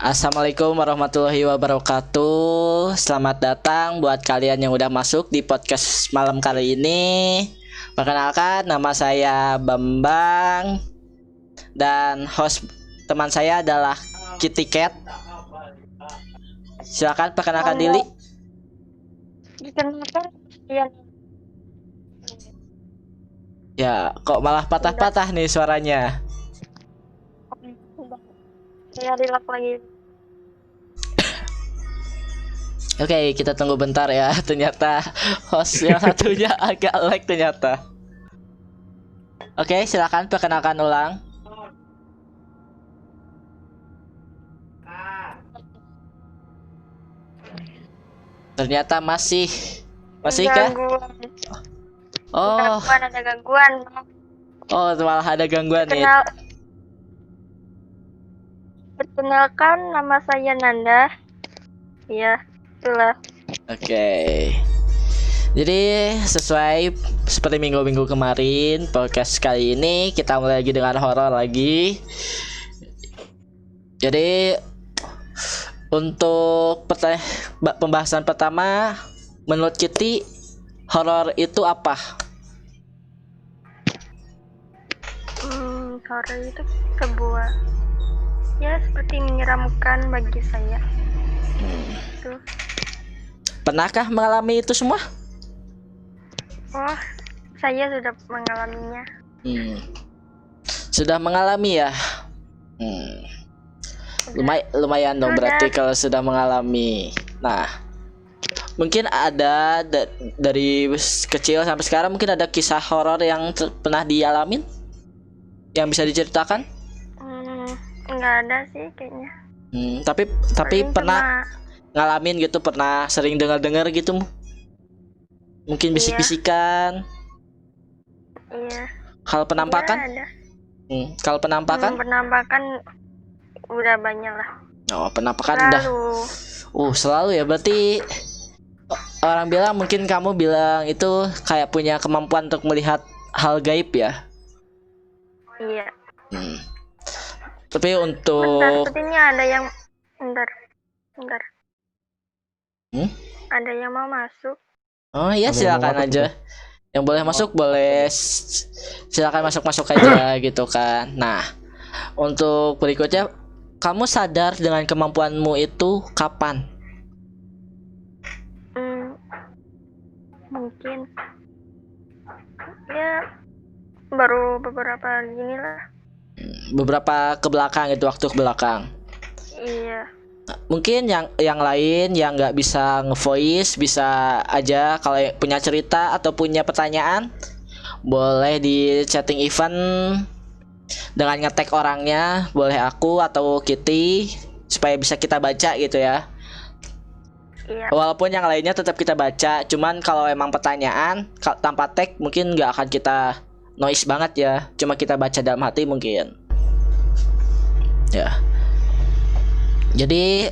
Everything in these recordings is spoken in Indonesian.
Assalamualaikum warahmatullahi wabarakatuh. Selamat datang buat kalian yang udah masuk di podcast malam kali ini. Perkenalkan, nama saya Bambang dan host teman saya adalah Kitty Cat. Silakan perkenalkan diri. Dikenalkan ya. Ya, kok malah patah-patah nih suaranya. Saya relak lagi. Oke, kita tunggu bentar ya. Ternyata host yang satunya agak lag ternyata. Oke, silakan perkenalkan ulang. Ternyata masih kah? Gangguan. Oh, Ada gangguan. malah ada gangguan nih. Perkenalkan, nama saya Nanda. Ya, itulah. Oke. Jadi sesuai seperti minggu-minggu kemarin, podcast kali ini kita mulai lagi dengan horor lagi. Jadi untuk pembahasan pertama, menurut Kitty, horor itu apa? Horor itu sebuah seperti menyeramkan bagi saya. Tuh. Pernahkah mengalami itu semua? Oh, saya sudah mengalaminya. Sudah mengalami ya? Lumayan dong berarti kalau sudah mengalami. Nah, mungkin ada dari kecil sampai sekarang mungkin ada kisah horor yang pernah dialamin yang bisa diceritakan? Nggak ada sih kayaknya. Tapi Paling pernah ngalamin gitu, pernah sering dengar gitu? Mungkin bisik-bisikan. Iya. Kalau penampakan? Iya, ada. Kalau penampakan? Penampakan udah banyak lah. Oh, penampakan udah. Selalu ya. Berarti orang bilang, mungkin kamu bilang itu kayak punya kemampuan untuk melihat hal gaib ya? Iya. Tapi untuk sepertinya ada yang bentar. Ada yang mau masuk. Oh iya, silakan aja. Yang boleh masuk boleh silakan masuk aja gitu kan. Nah, untuk berikutnya, kamu sadar dengan kemampuanmu itu kapan? Mungkin ya baru beberapa gini lah. Beberapa waktu ke belakang. Iya. Mungkin yang lain yang nggak bisa nge-voice bisa aja, kalau punya cerita atau punya pertanyaan boleh di chatting event dengan nge-tag orangnya, boleh aku atau Kitty supaya bisa kita baca gitu ya. Iya. Walaupun yang lainnya tetap kita baca, cuman kalau emang pertanyaan tanpa tag mungkin nggak akan kita noise banget ya, cuma kita baca dalam hati mungkin ya. Jadi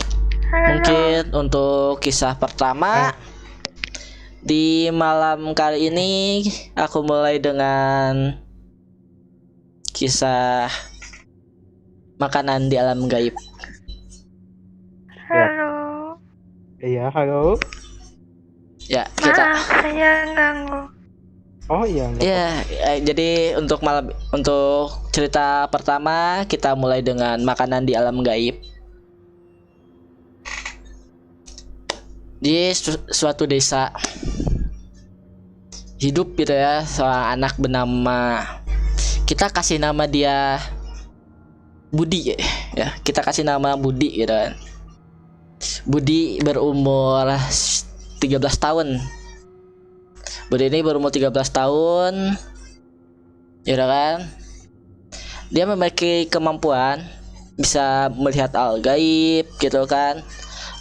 mungkin untuk kisah pertama di malam kali ini aku mulai dengan kisah makanan di alam gaib. Halo. Iya, halo. Ya, kita. Maaf, saya ganggu. Oh iya. Ya, jadi untuk cerita pertama kita mulai dengan makanan di alam gaib. Di suatu desa hidup gitu ya seorang anak bernama, kita kasih nama dia Budi ya. Kita kasih nama Budi gitu kan. Budi berumur 13 tahun. Budi ini berumur 13 tahun. Ya kan? Dia memiliki kemampuan bisa melihat hal gaib gitu kan.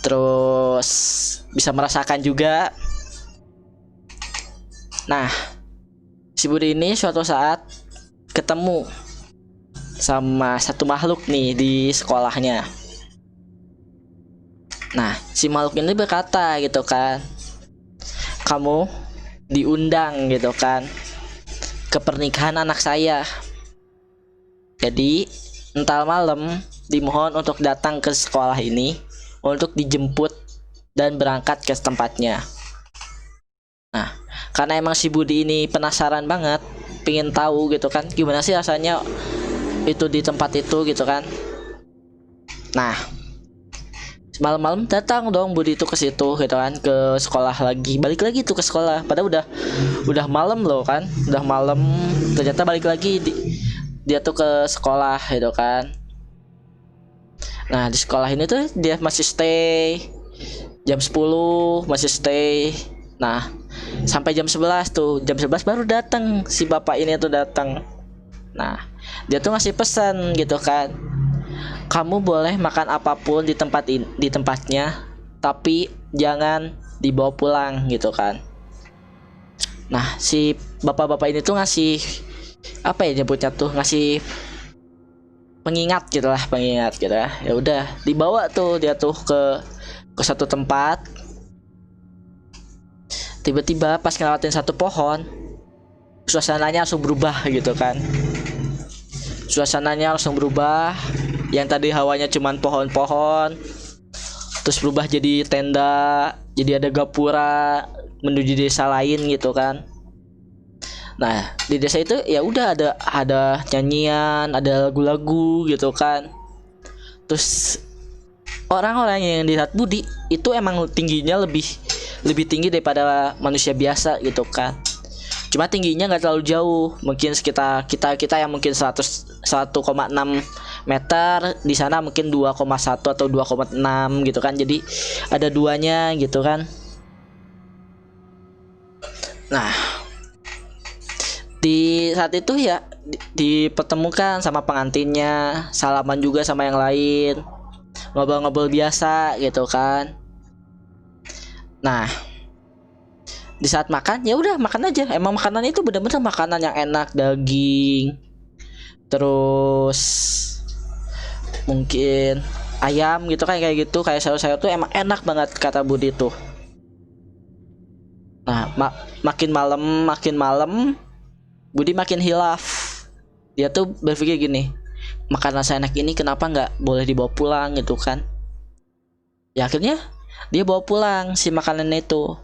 Terus bisa merasakan juga. Nah, si Budi ini suatu saat ketemu sama satu makhluk nih di sekolahnya. Nah, si makhluk ini berkata gitu kan, kamu diundang gitu kan ke pernikahan anak saya. Jadi entar malam dimohon untuk datang ke sekolah ini untuk dijemput dan berangkat ke tempatnya. Nah, karena emang si Budi ini penasaran banget, pingin tahu gitu kan, gimana sih rasanya itu di tempat itu gitu kan. Nah, malam-malam datang dong Budi itu ke situ gitu kan, ke sekolah lagi, balik lagi tuh ke sekolah. Padahal udah malam loh kan, udah malam, ternyata balik lagi dia tuh ke sekolah gitu kan. Nah, di sekolah ini tuh dia masih stay jam 10, masih stay. Nah, sampai jam 11 tuh, jam 11 baru datang si bapak ini tuh datang. Nah, dia tuh ngasih pesan gitu kan, kamu boleh makan apapun di tempatnya, tapi jangan dibawa pulang gitu kan. Nah, si bapak-bapak ini tuh ngasih apa ya nyebutnya tuh, ngasih pengingat gitu lah, pengingat gitu ya. Ya udah, dibawa tuh dia tuh ke satu tempat. Tiba-tiba pas ngelewatin satu pohon, suasananya langsung berubah gitu kan. Suasananya langsung berubah. Yang tadi hawanya cuman pohon-pohon, terus berubah jadi tenda, jadi ada gapura menuju desa lain gitu kan. Nah, di desa itu ya udah ada nyanyian, ada lagu-lagu gitu kan. Terus orang-orang yang dilihat Budi itu emang tingginya lebih tinggi daripada manusia biasa gitu kan. Cuma tingginya nggak terlalu jauh, mungkin sekitar kita yang mungkin 1,6 meter, di sana mungkin 2,1 atau 2,6 gitu kan. Jadi ada duanya gitu kan. Nah, di saat itu ya dipertemukan sama pengantinnya, salaman juga sama yang lain, ngobrol-ngobrol biasa gitu kan. Nah, di saat makan ya udah makan aja. Emang makanan itu benar-benar makanan yang enak, daging, terus mungkin ayam gitu kan, kayak gitu, kayak sayur-sayur tuh emang enak banget kata Budi tuh. Nah, makin malam Budi makin hilaf. Dia tuh berpikir gini, makanan seenak ini kenapa nggak boleh dibawa pulang gitu kan. Ya akhirnya dia bawa pulang si makanan itu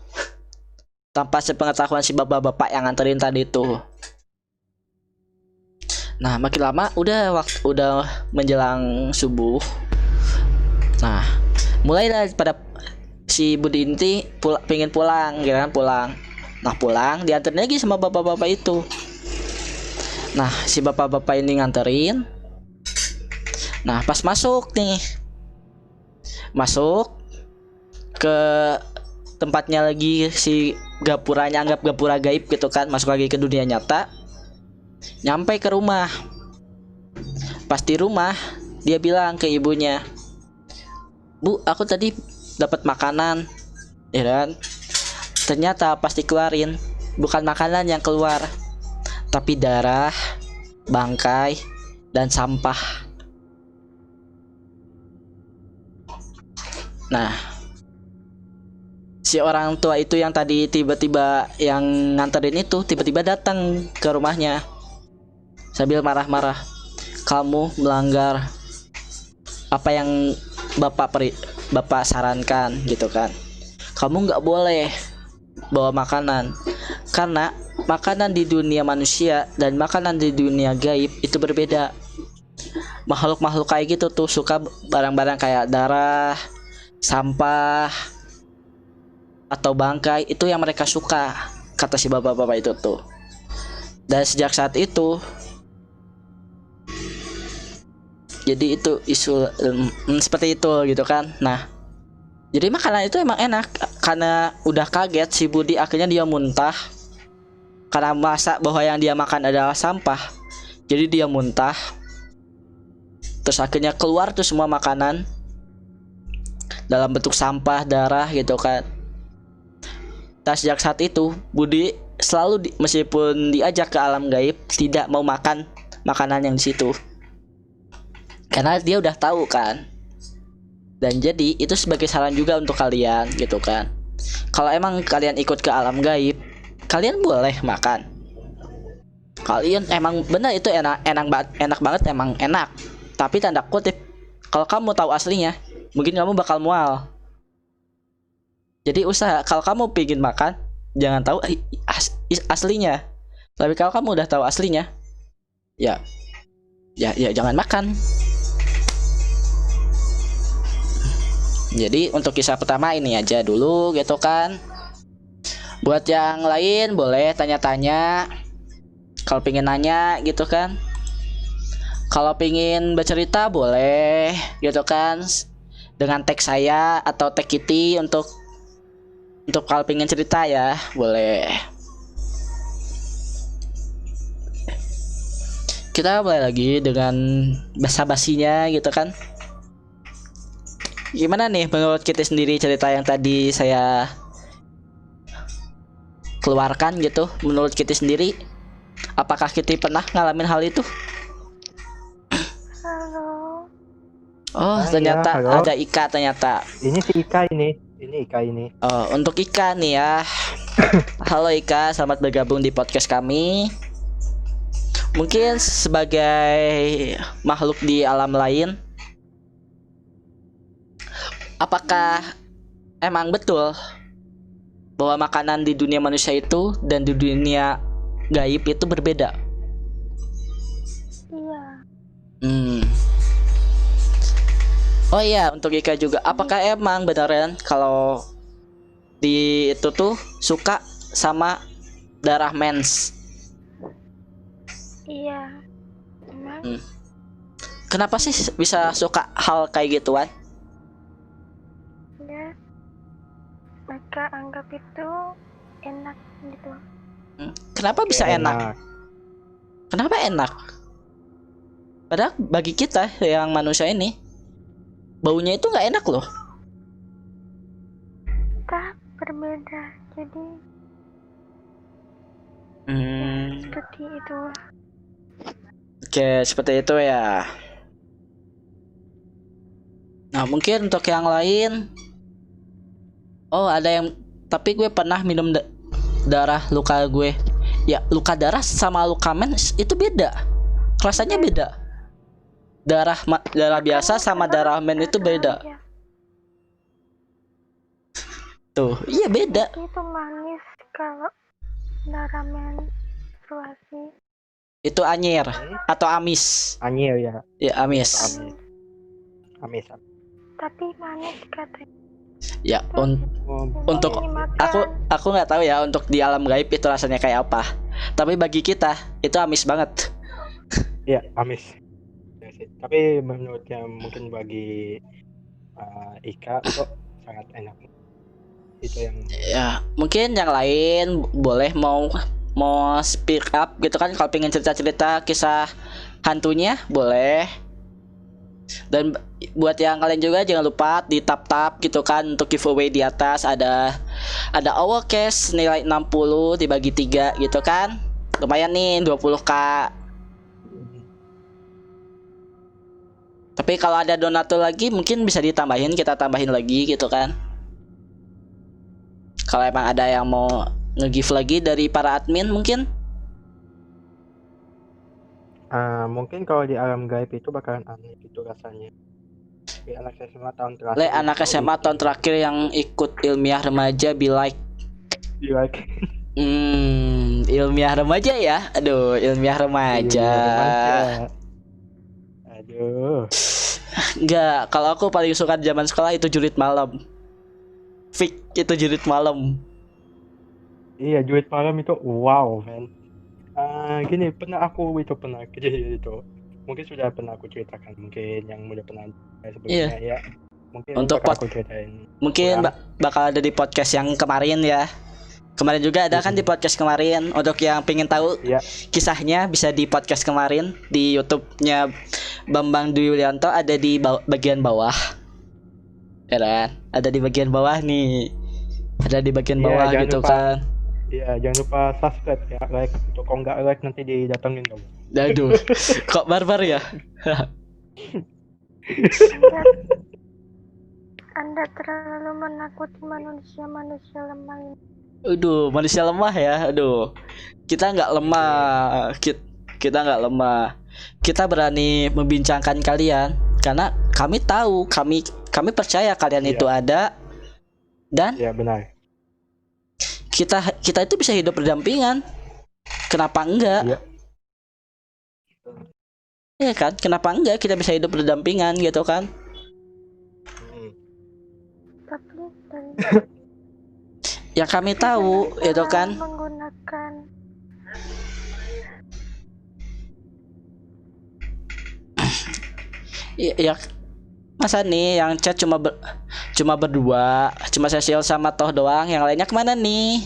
tanpa sepengetahuan si bapak-bapak yang nganterin tadi itu. Nah, makin lama udah menjelang subuh. Nah, mulai pada si Budi ini pengen pulang, gitu kan, pulang. Nah, pulang dianterin lagi sama bapak-bapak itu. Nah, si bapak-bapak ini nganterin. Nah, pas masuk ke tempatnya lagi, si gapuranya, anggap gapura gaib gitu kan, masuk lagi ke dunia nyata. Nyampe ke rumah. Pas di rumah dia bilang ke ibunya, "Bu, aku tadi dapat makanan." Ya kan? Ternyata pas dikeluarin bukan makanan yang keluar, tapi darah, bangkai, dan sampah. Nah, si orang tua itu yang tadi tiba-tiba yang nganterin itu tiba-tiba datang ke rumahnya sambil marah-marah. "Kamu melanggar apa yang bapak sarankan gitu kan. Kamu nggak boleh bawa makanan, karena makanan di dunia manusia dan makanan di dunia gaib itu berbeda. Makhluk-makhluk kayak gitu tuh suka barang-barang kayak darah, sampah, atau bangkai, itu yang mereka suka," kata si bapak-bapak itu tuh. Dan sejak saat itu jadi itu isu seperti itu gitu kan. Nah, jadi makanan itu emang enak. Karena udah kaget si Budi, akhirnya dia muntah. Karena masa bahwa yang dia makan adalah sampah, jadi dia muntah. Terus akhirnya keluar tuh semua makanan dalam bentuk sampah, darah gitu kan. Dan sejak saat itu Budi selalu meskipun diajak ke alam gaib, tidak mau makan makanan yang di situ, karena dia udah tahu kan. Dan jadi itu sebagai saran juga untuk kalian gitu kan. Kalau emang kalian ikut ke alam gaib, kalian boleh makan. Kalian emang benar itu enak banget, emang enak. Tapi tanda kutip, Kalau kamu tahu aslinya, mungkin kamu bakal mual. Jadi usaha kalau kamu pingin makan, jangan tahu aslinya. Tapi kalau kamu udah tahu aslinya, ya jangan makan. Jadi untuk kisah pertama ini aja dulu gitu kan. Buat yang lain boleh tanya-tanya. Kalau pengen nanya gitu kan. Kalau pengen bercerita boleh gitu kan. Dengan tag saya atau tag Kitty untuk kalau pengen cerita ya boleh. Kita mulai lagi dengan basa-basinya gitu kan. Gimana nih menurut kita sendiri cerita yang tadi saya keluarkan gitu? Menurut kita sendiri, apakah kita pernah ngalamin hal itu? Halo. Oh, Ah, ternyata iya, halo. ada Ika ternyata. Ini si Ika ini. Ini Ika ini. Oh, untuk Ika nih ya. Halo Ika, selamat bergabung di podcast kami. Mungkin sebagai makhluk di alam lain, apakah emang betul bahwa makanan di dunia manusia itu dan di dunia gaib itu berbeda? Iya. Oh iya, untuk Ika juga. Apakah emang beneran kalau di itu tuh suka sama darah mens? Iya. Emang Kenapa sih bisa suka hal kayak gituan? ya mereka anggap itu enak gitu. Kenapa bisa Ya, enak? Kenapa enak? Padahal bagi kita yang manusia ini, baunya itu nggak enak loh. Tak berbeda. Jadi seperti itu. Oke, seperti itu ya. Nah, mungkin untuk yang lain, oh ada yang, tapi gue pernah minum darah luka gue. Ya, luka darah sama luka mens itu beda. Rasanya beda. Darah biasa sama darah men itu beda. Ya. Tuh, iya beda. Itu manis kalau darah menstruasi. Itu anyir atau amis. Anyir ya. Ya, amis. Amis. Tapi manis katanya. Ya, Oh, untuk Dimakan. aku nggak tahu ya untuk di alam gaib itu rasanya kayak apa. Tapi bagi kita itu amis banget. iya, amis. Ya sih. Tapi menurutnya mungkin bagi Ika kok sangat enak. Itu yang Ya, mungkin yang lain boleh mau speak up gitu kan kalau pengen cerita-cerita kisah hantunya boleh. Dan buat yang kalian juga jangan lupa di tap gitu kan untuk giveaway di atas ada awal cash nilai 60 dibagi 3 gitu kan. Lumayan nih 20k. Tapi kalau ada donatur lagi mungkin bisa ditambahin, kita tambahin lagi gitu kan. Kalau emang ada yang mau nge-give lagi dari para admin mungkin. mungkin kalau di alam gaib itu bakalan aneh gitu rasanya. Di anak SMA tahun terakhir. Le anak SMA tahun terakhir yang ikut ilmiah remaja be like. Be like. Ilmiah remaja ya. Aduh, ilmiah remaja. Aduh. Enggak, kalau aku paling suka zaman sekolah itu jurit malam. Fik itu jurit malam. Iya, jurit malam itu wow, man. Gini, pernah kejadian itu. Mungkin sudah pernah aku ceritakan, mungkin yang udah pernah sebelumnya ya. Mungkin Untuk bakal aku ceritain. Mungkin bakal ada di podcast yang kemarin ya. Kemarin juga ada kan di podcast kemarin. Untuk yang pengen tahu kisahnya bisa di podcast kemarin di YouTube-nya Bambang Dwi Wilianto ada di bagian bawah. Ya kan? Ada di bagian bawah nih. Ada di bagian bawah gitu lupa, kan. Iya, jangan lupa subscribe ya, like. Kalau nggak like nanti didatengin kamu. Aduh, kok barbar ya? Anda terlalu menakuti manusia lemah ini. Aduh, manusia lemah ya. Aduh, kita nggak lemah. Kita nggak lemah. Kita berani membincangkan kalian Karena kami tahu, kami percaya kalian Iya. itu ada, dan Iya benar. kita itu bisa hidup berdampingan. Kenapa enggak? Iya. Iya kan? Kenapa enggak kita bisa hidup berdampingan gitu kan? Mm. Tapi dari Yang kami tahu itu kan. menggunakan Ya, masa nih yang chat cuma berdua, cuma Cecil sama Toh doang, yang lainnya kemana nih?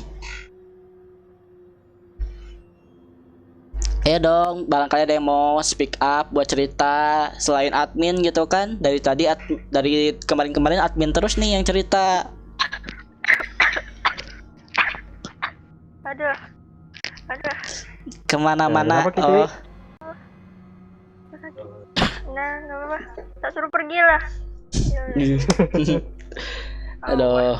Ayo dong, barangkali ada yang mau speak up buat cerita selain admin gitu kan? Dari kemarin-kemarin admin terus nih yang cerita. aduh Kemana-mana. Kenapa, Kiki? Oh, nah nggak apa-apa, tak suruh pergi lah. Ya udah. aduh.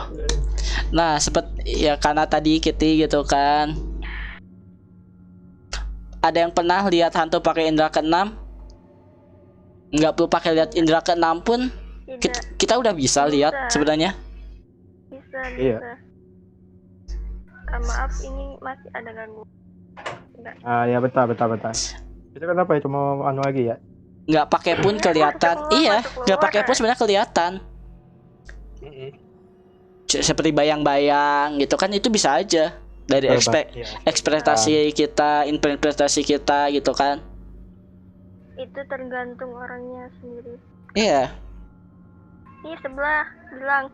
Nah, ya karena tadi Kitty gitu kan. Ada yang pernah lihat hantu pakai indera keenam? Nggak perlu pakai lihat indera keenam pun Tidak kita udah bisa lihat Bisa. sebenarnya. bisa. Iya. Maaf, ini masih ada ganggu. Enggak. Ya betul. Itu kenapa itu mau anu lagi ya? Nggak pakai pun kelihatan. Masuk keluar, Iya, masuk keluar. nggak pakai pun sebenarnya kelihatan. Mm-mm. Seperti bayang-bayang gitu kan, itu bisa aja dari Iya. ekspektasi kita, interpretasi kita gitu kan. Itu tergantung orangnya sendiri. Iya, Nih sebelah bilang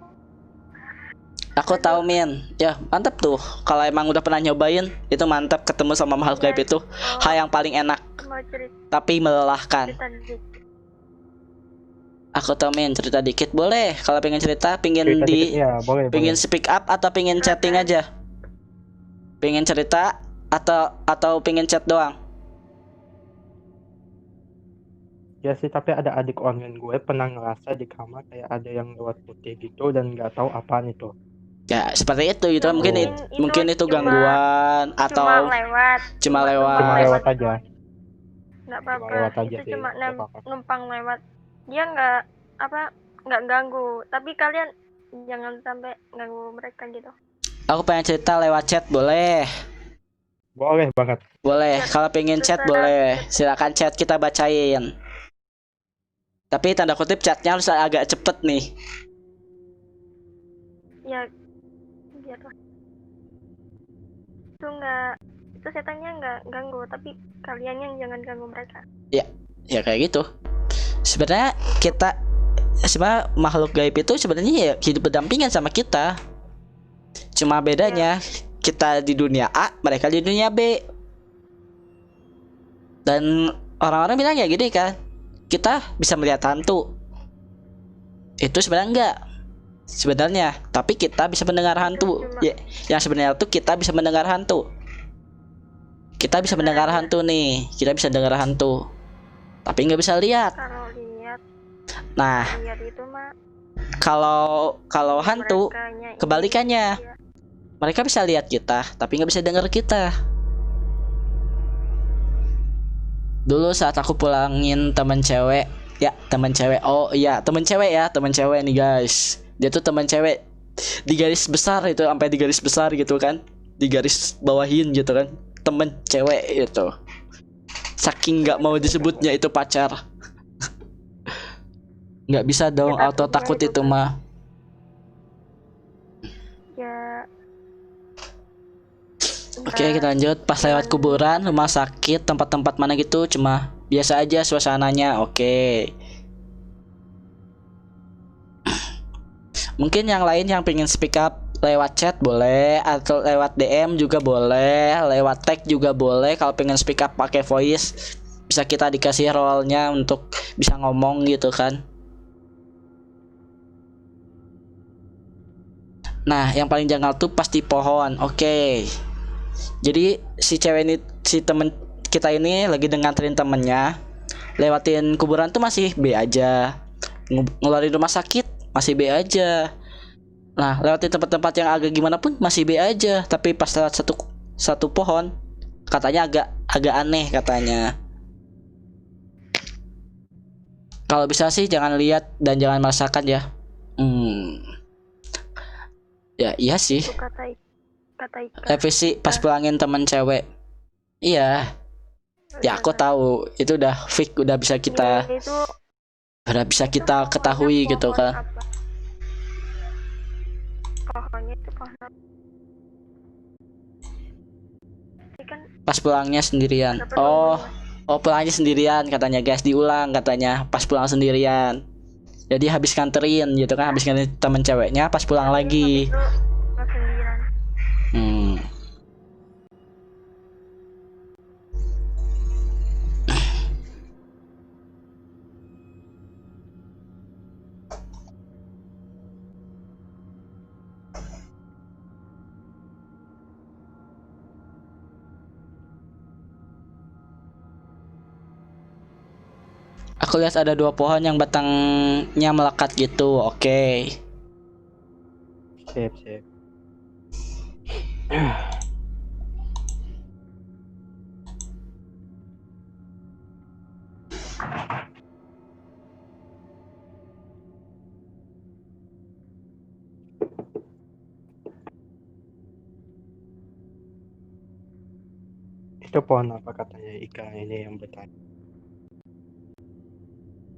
aku tahu Min. Ya, mantap tuh. Kalau emang udah pernah nyobain, itu mantap ketemu sama makhluk gaib itu. Hal yang paling enak, mau cerita tapi melelahkan. dikit. Aku tahu Min, cerita dikit boleh. Kalau pengen cerita, Cerita dikit, ya, boleh. pengen speak up atau pengen chatting aja? Pengen cerita atau pengen chat doang? Ya sih, tapi ada adik online gue pernah ngerasa di kamar kayak ada yang lewat putih gitu dan nggak tahu apaan itu. Ya, seperti itu gitu. Mungkin itu cuma- gangguan Cuma atau lewat. cuma Cuma lewat. lewat aja. Nggak Cuma apa-apa. lewat aja Itu sih, cuma nggak apa-apa. numpang lewat. Dia nggak ganggu. Tapi kalian jangan sampai ganggu mereka gitu. Aku pengen cerita lewat chat boleh? Boleh banget. Boleh. Ya, Kalau pengen chat terserah. boleh. Silakan chat, kita bacain. Tapi tanda kutip chatnya harus agak cepet nih. Ya biarlah. Itu setannya nggak ganggu, tapi kalian yang jangan ganggu mereka. Ya kayak gitu. Sebenarnya makhluk gaib itu sebenarnya ya hidup berdampingan sama kita. Cuma bedanya kita di dunia A, mereka di dunia B. Dan orang-orang bilang ya gini kan, kita bisa melihat hantu. Itu sebenarnya enggak. Sebenarnya, tapi kita bisa mendengar hantu. Cuma- Ya, yang sebenarnya tuh kita bisa mendengar hantu. Kita bisa mendengar hantu nih, kita bisa dengar hantu. Tapi nggak bisa lihat. Kalau lihat Nah, itu mah kalau hantu merekanya ini. kebalikannya. Iya. Mereka bisa lihat kita, tapi nggak bisa dengar kita. Dulu saat aku pulangin temen cewek, oh iya temen cewek nih guys. Dia tuh temen cewek di garis besar itu, sampai di garis besar gitu kan, di garis bawahin gitu kan, temen cewek itu. Saking nggak mau disebutnya itu pacar. Nggak bisa dong, Ya, auto takut takutnya itu itu, mah. Ya. Oke, kita lanjut. Pas lewat kuburan, rumah sakit, tempat-tempat mana gitu, cuma biasa aja suasananya. Oke. Mungkin yang lain yang pengen speak up lewat chat boleh, atau lewat DM juga boleh, lewat tag juga boleh. Kalau pengen speak up pakai voice, bisa kita dikasih role-nya untuk bisa ngomong gitu kan. Nah, yang paling janggal tuh pasti pohon. Oke. Jadi si temen kita ini lagi nganterin temennya lewatin kuburan tuh masih B aja, ngeluarin rumah sakit masih B aja. Nah, lewatin tempat-tempat yang agak gimana pun masih B aja. Tapi pas lewat satu pohon, katanya agak aneh katanya. Kalau bisa sih jangan lihat dan jangan merasakan ya. Ya iya sih. Itu kata Ika. Revisi pas pulangin temen cewek. Iya. Ya aku tahu itu udah fix, udah bisa kita Nilainya itu ketahui pohonnya gitu pohon kan. apa? Pohonnya itu pohon apa? Ini kan Pas pulangnya sendirian. ada penunggunya. Oh pulangnya sendirian katanya guys, diulang katanya pas pulang sendirian. Jadi habis nganterin gitu kan, habis nganterin temen ceweknya pas pulang lagi. Itu nggak sendirian. Hmm. Aku lihat ada 2 pohon yang batangnya melekat gitu. Oke. Sip, sip. Itu pohon apa katanya Ika ini yang bertanya?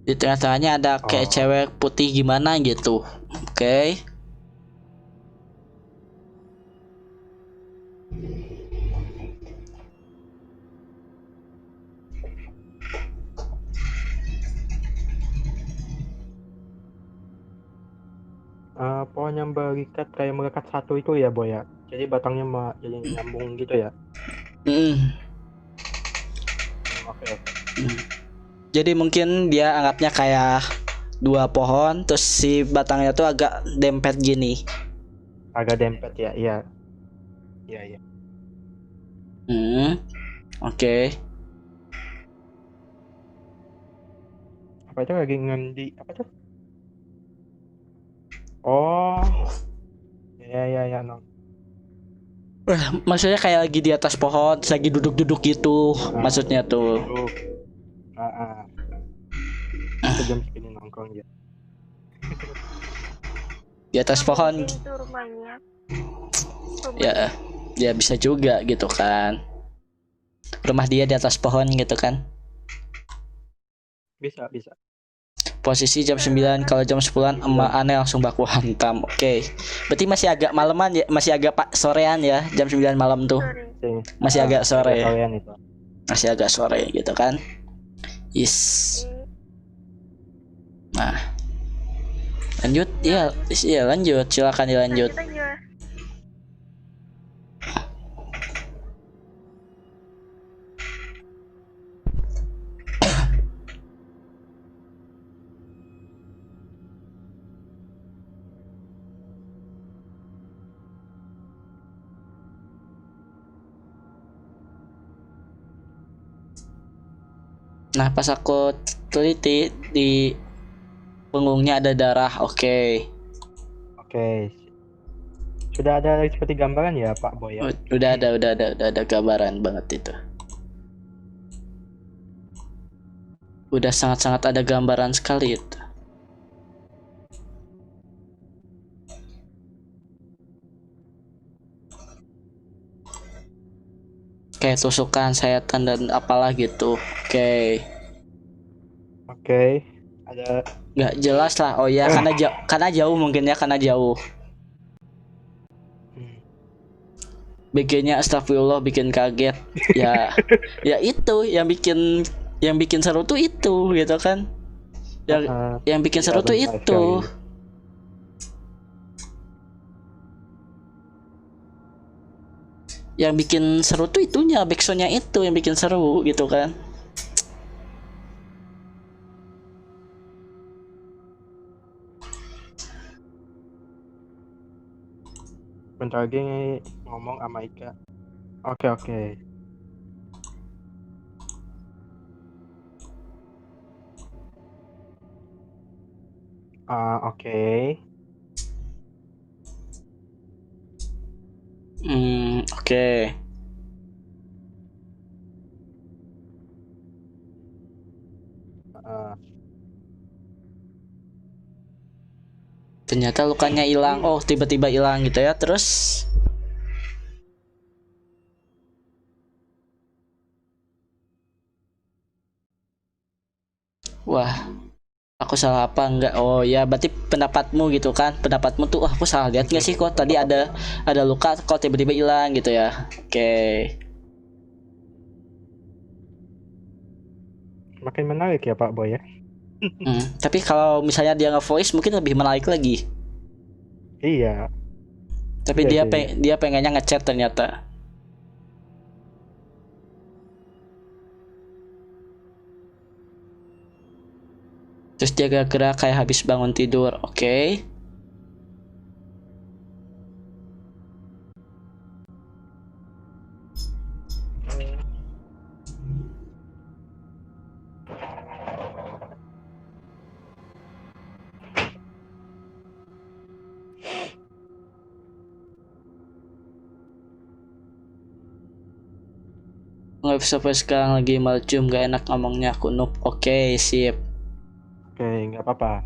Di tengah-tengahnya ada kayak Oh. cewek putih gimana gitu. Oke. Pohon yang berikat kayak melekat satu itu ya, Boy ya. Jadi batangnya jadi nyambung gitu ya. Mm. Oke, oke. Jadi mungkin dia anggapnya kayak 2 pohon terus si batangnya tuh agak dempet gini. Agak dempet ya, iya. Iya, iya. Oke. Apa itu lagi ngendi apa tuh? Oh. Ya, ya, ya, no. Maksudnya kayak lagi di atas pohon terus lagi duduk-duduk gitu. Maksudnya tuh. Duduk. Itu jam segini nongkrong ya. Di atas pohon. Mungkin itu rumahnya. Ya, ya bisa juga gitu kan. Rumah dia di atas pohon gitu kan. Bisa, bisa. Posisi jam 9, kalau jam 10-an emak aneh langsung baku hantam. Oke. Berarti masih agak malaman ya, masih agak sorean ya, jam 9 malam tuh. Sorry. Masih agak sore. Kalian itu. Masih agak sore gitu kan. Is. Nah. Lanjut, iya, iya lanjut, silakan dilanjut. Lanjut aja. Nah, pas aku teliti di punggungnya ada darah. Oke. Oke. Sudah ada seperti gambaran ya, Pak Boy ya? Udah ada gambaran banget itu. Udah sangat-sangat ada gambaran sekali itu. Kayak tusukan, sayatan dan apalah gitu. Oke. Oke. Ada Nggak jelas lah. Oh ya, karena jauh mungkin ya, karena jauh. BG-nya astagfirullah bikin kaget. Ya, ya itu yang bikin seru tuh itu gitu kan. Yang bikin seru tuh itu. Yang bikin seru tuh itunya, backsoundnya itu yang bikin seru gitu kan. bentar lagi ngomong sama Ika. Oke, oke. Oke. Oke. Ternyata lukanya hilang. Oh, tiba-tiba hilang gitu ya. Terus wah, aku salah apa enggak? Oh ya, berarti pendapatmu gitu kan? Pendapatmu tuh, aku salah lihat nggak sih kok tadi ada luka kok tiba-tiba hilang gitu ya? Oke. Makin menarik ya Pak Boy ya. Tapi kalau misalnya dia nge-voice mungkin lebih menarik lagi. Iya, Tapi iya dia sih, iya. dia pengennya ngechat ternyata. Terus dia gerak-gerak kayak habis bangun tidur. Oke. Nggak bisa pas sekarang lagi malcum gak enak ngomongnya aku noob. Oke, sip. Oke, nggak apa-apa.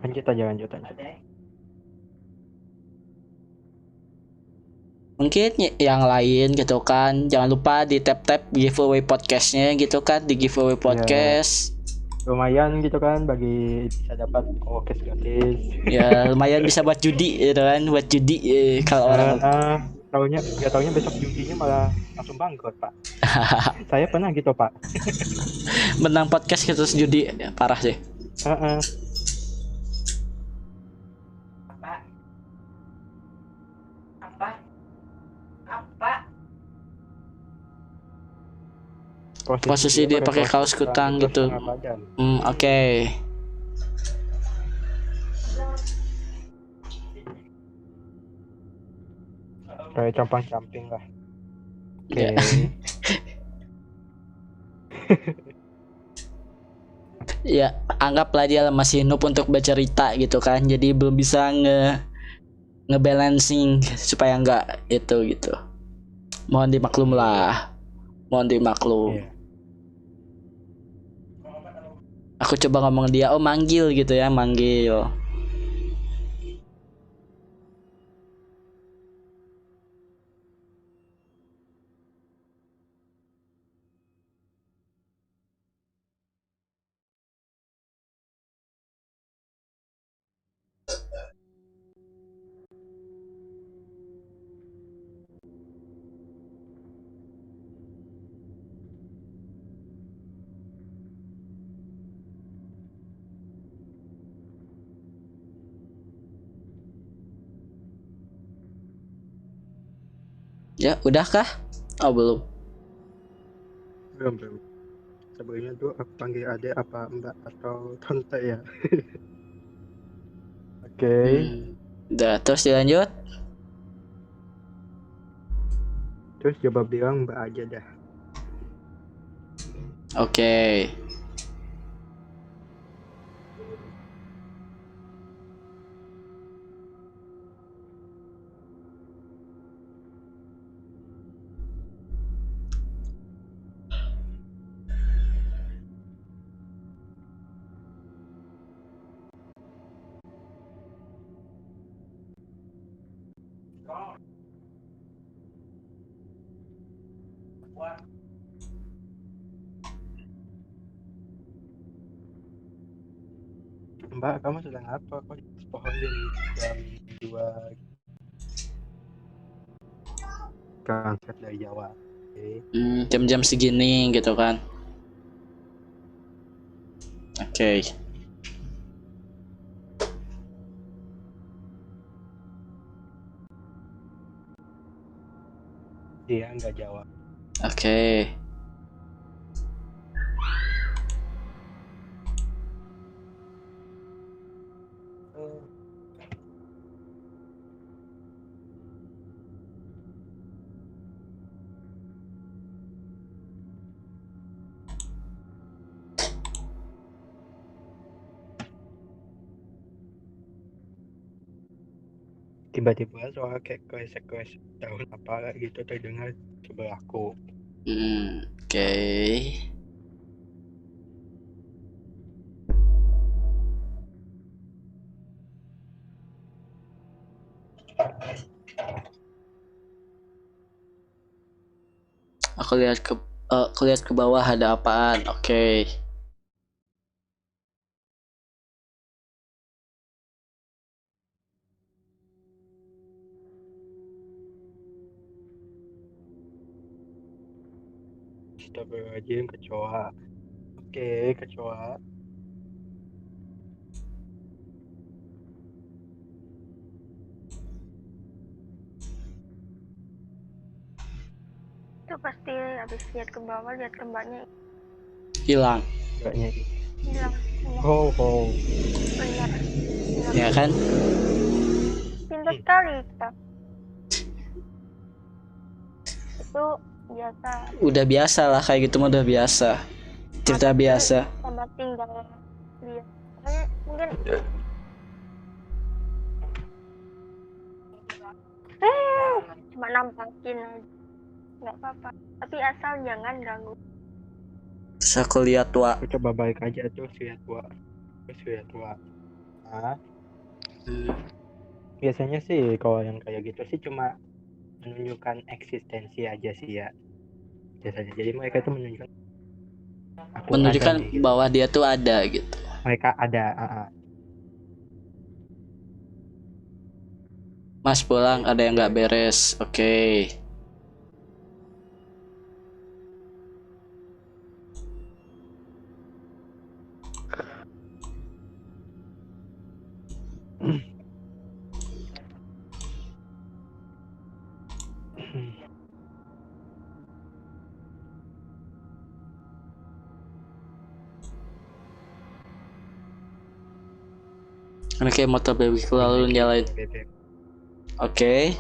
Lanjut aja, lanjut aja. Mungkin yang lain gitu kan. Jangan lupa di tap-tap giveaway podcastnya gitu kan. Di giveaway Ya, podcast. lumayan gitu kan bagi bisa dapat podcast gratis. Ya lumayan bisa buat judi gitu kan. Buat judi kalau orang Taunya besok judinya malah langsung bangkrut Pak. Saya pernah gitu Pak. menang podcast gitu terus judi. Parah sih. Heeh. Posisi dia pakai kaos kutang gitu. Oke. Kayak compang-camping lah. Oke. Ya. Ya, anggaplah dia masih noob untuk bercerita gitu kan. Jadi belum bisa ngebalancing supaya enggak itu gitu. Mohon dimaklum lah. Mohon dimaklum. Iya. Aku coba ngomong dia, oh manggil gitu ya, manggil. Ya, udahkah? Oh, belum. Belum. Sebelumnya tuh aku panggil adek apa mbak atau tante ya. Oke. Udah, terus dilanjut. Terus coba bilang mbak aja dah. Oke. Mbak, kamu sedang apa? Kok di pohon jam 2 berangkat dari Jawa? Oke. Jam-jam segini gitu kan. Oke. Dia nggak jawab. Oke. Tiba-tiba suara kayak kresek daun apa gitu terdengar sebelahku. Oke. Aku lihat ke bawah ada apaan. Oke. Astagfirullahaladzim, kecoa. Oke, kecoa. Itu pasti habis lihat ke bawah, lihat ke mbaknya Hilang. Mbaknya hilang. Iya, oh oh. benar. Benar. Ya kan? Pintar sekali kita. Itu biasa. Udah biasa lah kayak gitu mah udah biasa. Cerita Tapi biasa. sama tinggal lihat. Makanya mungkin cuma nampakin aja. Nggak apa-apa. Tapi asal jangan ganggu. Terus aku lihat Aku coba balik aja tuh lihat tua. Terus lihat tua. Nah, biasanya sih kalau yang kayak gitu sih cuma menunjukkan eksistensi aja sih ya. Biasanya. Jadi mereka tuh menunjukkan aku ada menunjukkan nih gitu. bahwa dia tuh ada gitu. Mereka ada. Mas pulang ada yang nggak beres. Oke. Oke, motor babyku lalu nyalain. Bebek. Oke.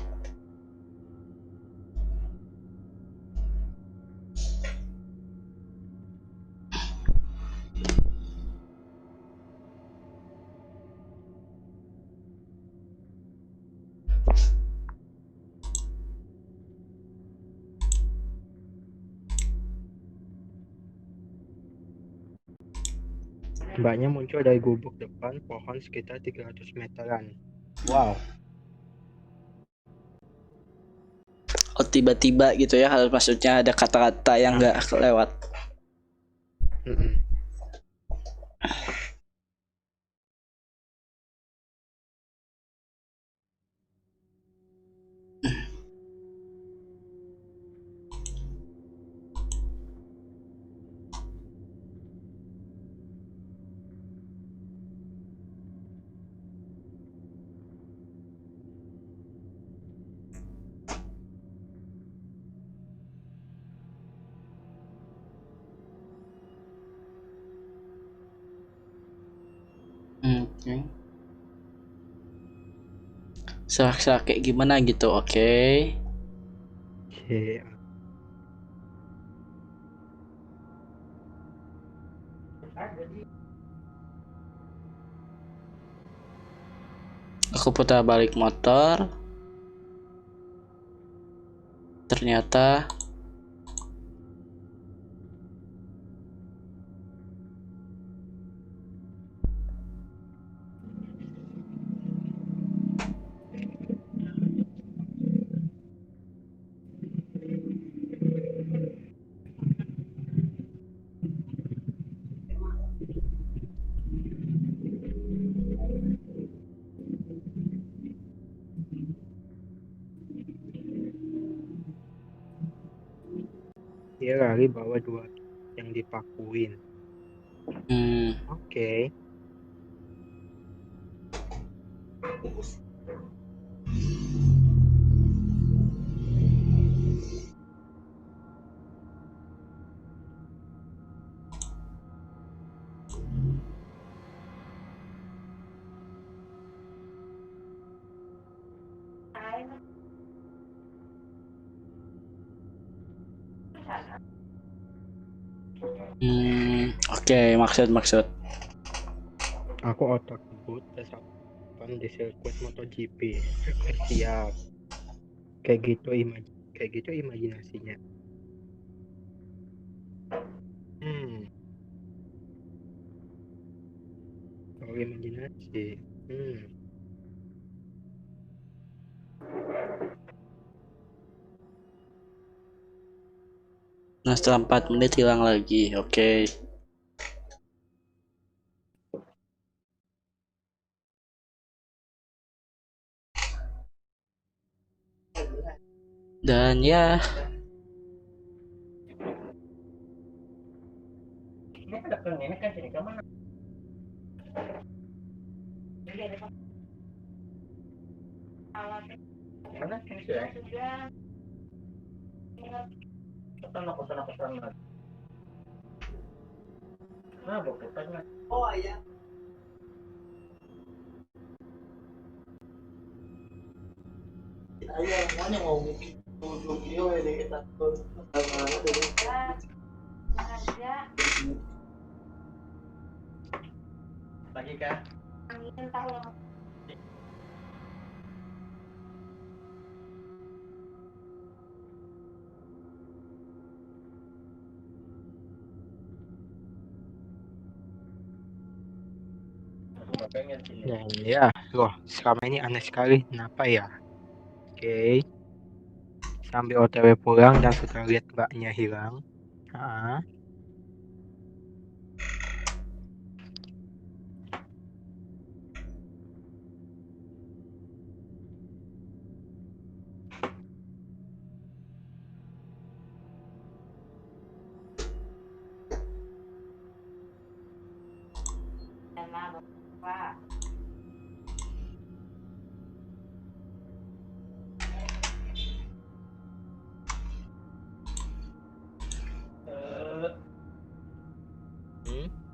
Mbaknya muncul dari gubuk depan pohon sekitar 300 meteran. Wow. Oh tiba-tiba gitu ya, hal maksudnya ada kata-kata yang nggak lewat. Mm-mm. Oke. Serak-serak kayak gimana gitu. Oke. Oke. Aku putar balik motor. Ternyata Dia lari bawa dua yang dipakuin. Oke. oke, maksud. Aku otak kebut tes di sirkuit MotoGP. Siap. Kayak gitu imajinasinya. Kalau imajinasi. Nah, setelah 4 menit hilang lagi. Oke. Dan ya, Dan ya, loh, selama ini aneh sekali. Kenapa ya? Oke, sambil OTW pulang dan sudah lihat mbaknya hilang. Ah, hmm?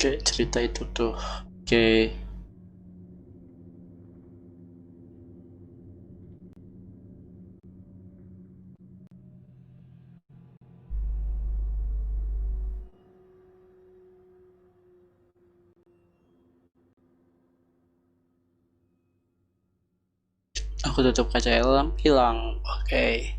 oke, cerita itu tuh. Oke. Aku tutup kaca helm, hilang. Oke.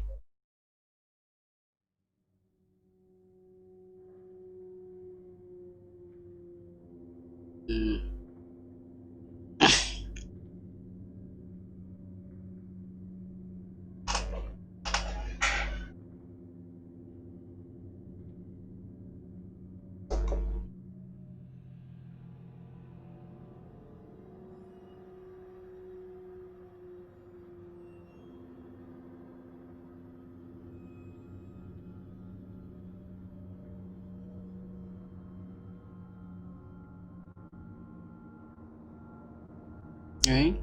Hmm. Oke.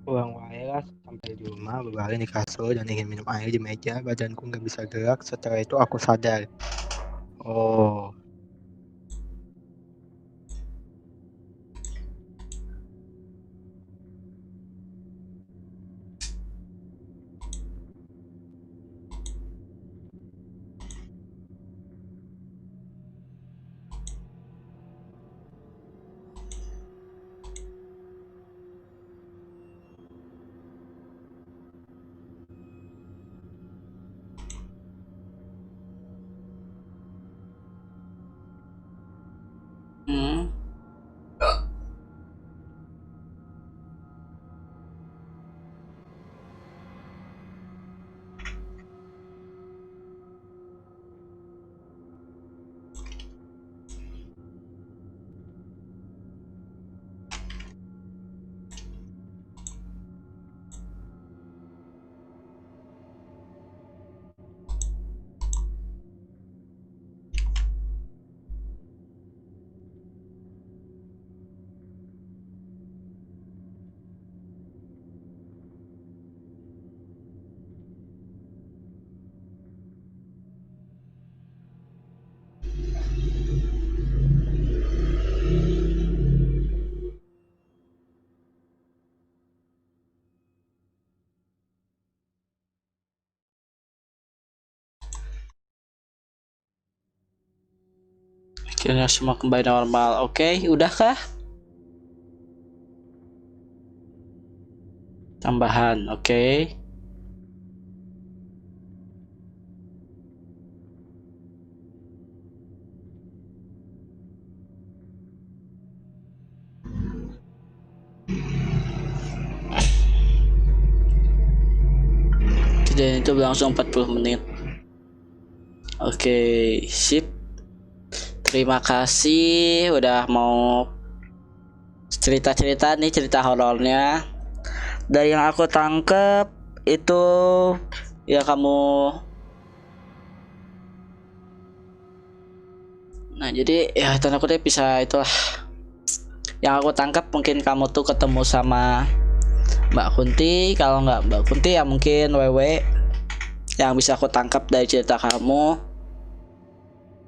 Pulang wae lah sampai di rumah, berbaring di kasur dan ingin minum air di meja. Badanku nggak bisa gerak. Setelah itu aku sadar. Oh, Kira semua kembali normal. Oke, udahkah? Tambahan, oke. Kejadian itu berlangsung 40 menit. Oke, sip. Terima kasih udah mau cerita-cerita nih, cerita horornya. Dari yang aku tangkep itu ya kamu. Nah, jadi ya tanda kutip bisa itulah. Yang aku tangkap mungkin kamu tuh ketemu sama Mbak Kunti. Kalau nggak Mbak Kunti ya mungkin Wewe, yang bisa aku tangkap dari cerita kamu.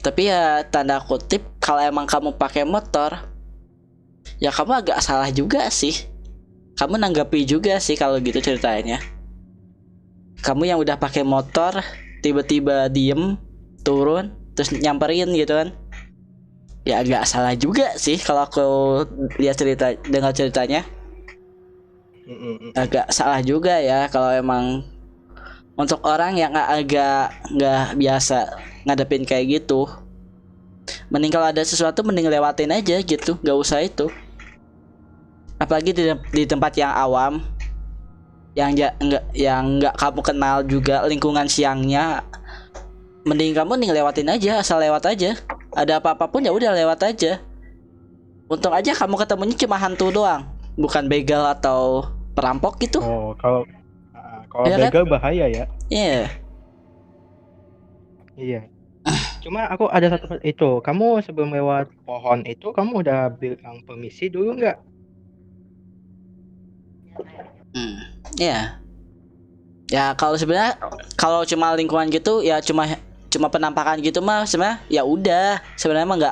Tapi ya tanda kutip kalau emang kamu pakai motor, ya kamu agak salah juga sih. Kamu nanggapi juga sih kalau gitu ceritanya. Kamu yang udah pakai motor tiba-tiba diem, turun, terus nyamperin gitu kan. Ya agak salah juga sih kalau aku lihat dengar ceritanya. Agak salah juga ya kalau emang untuk orang yang nggak biasa ngadepin kayak gitu. Mending kalau ada sesuatu mending lewatin aja gitu, nggak usah itu. Apalagi di tempat yang awam, yang nggak kamu kenal juga lingkungan siangnya. Mending kamu nih lewatin aja, asal lewat aja. Ada apa-apa pun ya udah lewat aja. Untung aja kamu ketemunya cuma hantu doang, bukan begal atau perampok gitu. Oh, kalau Ya kan? begal bahaya ya. Iya. Iya. Cuma aku ada satu itu. Kamu sebelum lewat pohon itu, kamu udah bilang permisi dulu nggak? Ya. Ya kalau sebenarnya kalau cuma lingkungan gitu ya cuma penampakan gitu mah sebenarnya ya udah, sebenarnya emang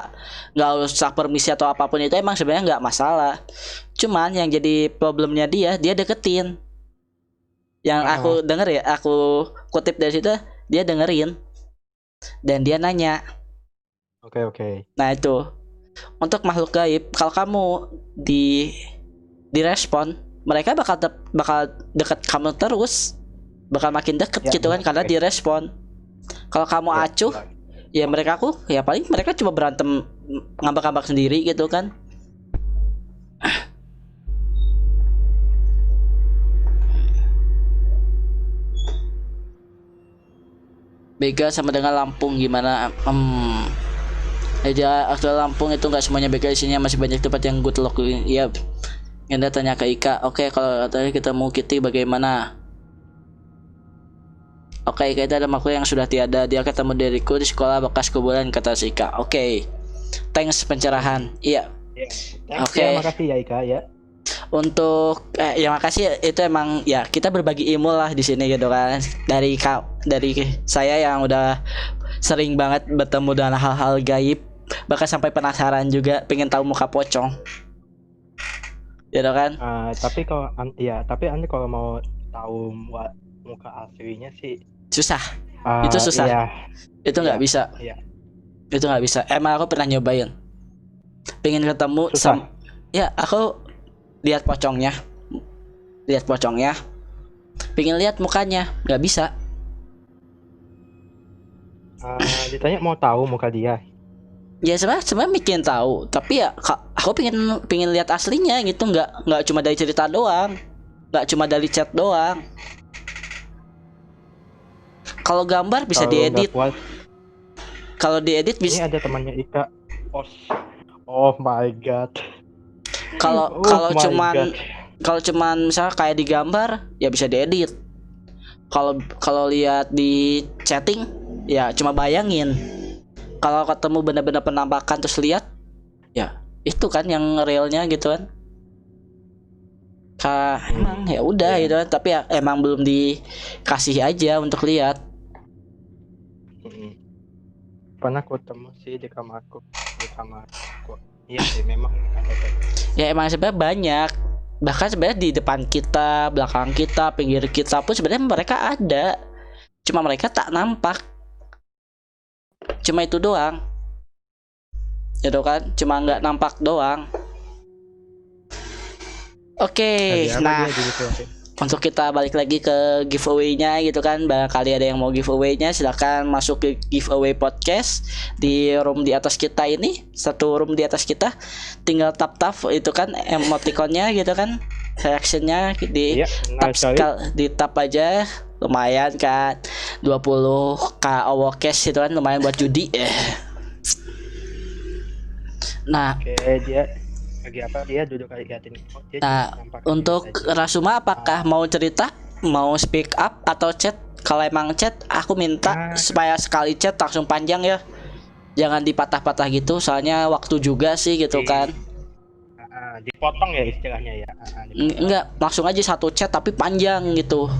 nggak usah permisi atau apapun itu, emang sebenarnya nggak masalah. Cuman yang jadi problemnya dia deketin. Yang aku denger ya, aku kutip dari situ, dia dengerin dan dia nanya. Oke. Nah itu untuk makhluk gaib, kalau kamu direspon, mereka bakal deket kamu terus, bakal makin deket Ya, gitu kan, karena direspon. Kalau kamu acuh, ya mereka paling mereka cuma berantem ngambak-ngambak sendiri gitu kan. Bega sama dengan Lampung gimana? Aja aktual Lampung itu nggak semuanya bega, isinya masih banyak tempat yang good luck. Iya. Anda tanya ke Ika. Oke, kalau tadi kita mau Kitty bagaimana? Oke, kita ada makhluk yang sudah tiada. Dia ketemu diriku di sekolah bekas kuburan, kata si Ika. Oke. Thanks pencerahan. Iya. Oke. Makasih ya Ika ya. Untuk ya makasih, itu emang ya kita berbagi ilmu lah di sini gitu kan. Dari saya yang udah sering banget bertemu dengan hal-hal gaib, bahkan sampai penasaran juga pengen tahu muka pocong. Gitu kan? Tapi Anda kalau mau tahu muka aslinya sih susah. Itu susah. Iya. Itu nggak bisa. Iya. Itu nggak bisa. Emang aku pernah nyobain. Pengen ketemu ya aku lihat pocongnya. Pengen lihat mukanya, nggak bisa. Ditanya mau tahu muka dia. Ya sebenarnya bikin tahu, tapi ya aku pengen lihat aslinya gitu, nggak cuma dari cerita doang, nggak cuma dari chat doang. Kalau gambar bisa diedit. Kalau diedit bisa. Ini ada temannya Ika. Oh my god. Kalau cuman misalnya kayak di gambar ya bisa diedit. Kalau lihat di chatting ya cuma bayangin. Kalau ketemu benar-benar penampakan terus lihat, ya itu kan yang realnya gitu kan. Emang ya udah gitu kan, tapi ya emang belum dikasih aja untuk lihat. Pernah ketemu sih di kamarku. Iya sih memang ada. Ya emang sebenarnya banyak. Bahkan sebenarnya di depan kita, belakang kita, pinggir kita pun sebenarnya mereka ada. Cuma mereka tak nampak. Cuma itu doang. gitu kan, cuma nggak nampak doang. Oke, Tadi apa nah dia dulu tuh? untuk kita balik lagi ke giveaway-nya gitu kan, barangkali ada yang mau giveaway-nya silahkan masuk ke giveaway podcast di room di atas kita ini, satu room di atas kita, tinggal tap itu kan emoticonnya gitu kan, reactionnya di Iya, tap benar sekali. di tap aja, lumayan kan 20k owo cash itu kan, lumayan buat judi. Nah, Oke, dia lagi apa? Dia duduk kayak liatin. Oh, dia nah nampak untuk tadi. Rasuma apakah mau cerita, mau speak up atau chat? Kalau emang chat, aku minta supaya sekali chat langsung panjang ya, jangan dipatah-patah gitu, soalnya waktu juga sih gitu kan. Dipotong ya istilahnya ya. Dipotong. Enggak, langsung aja satu chat tapi panjang gitu,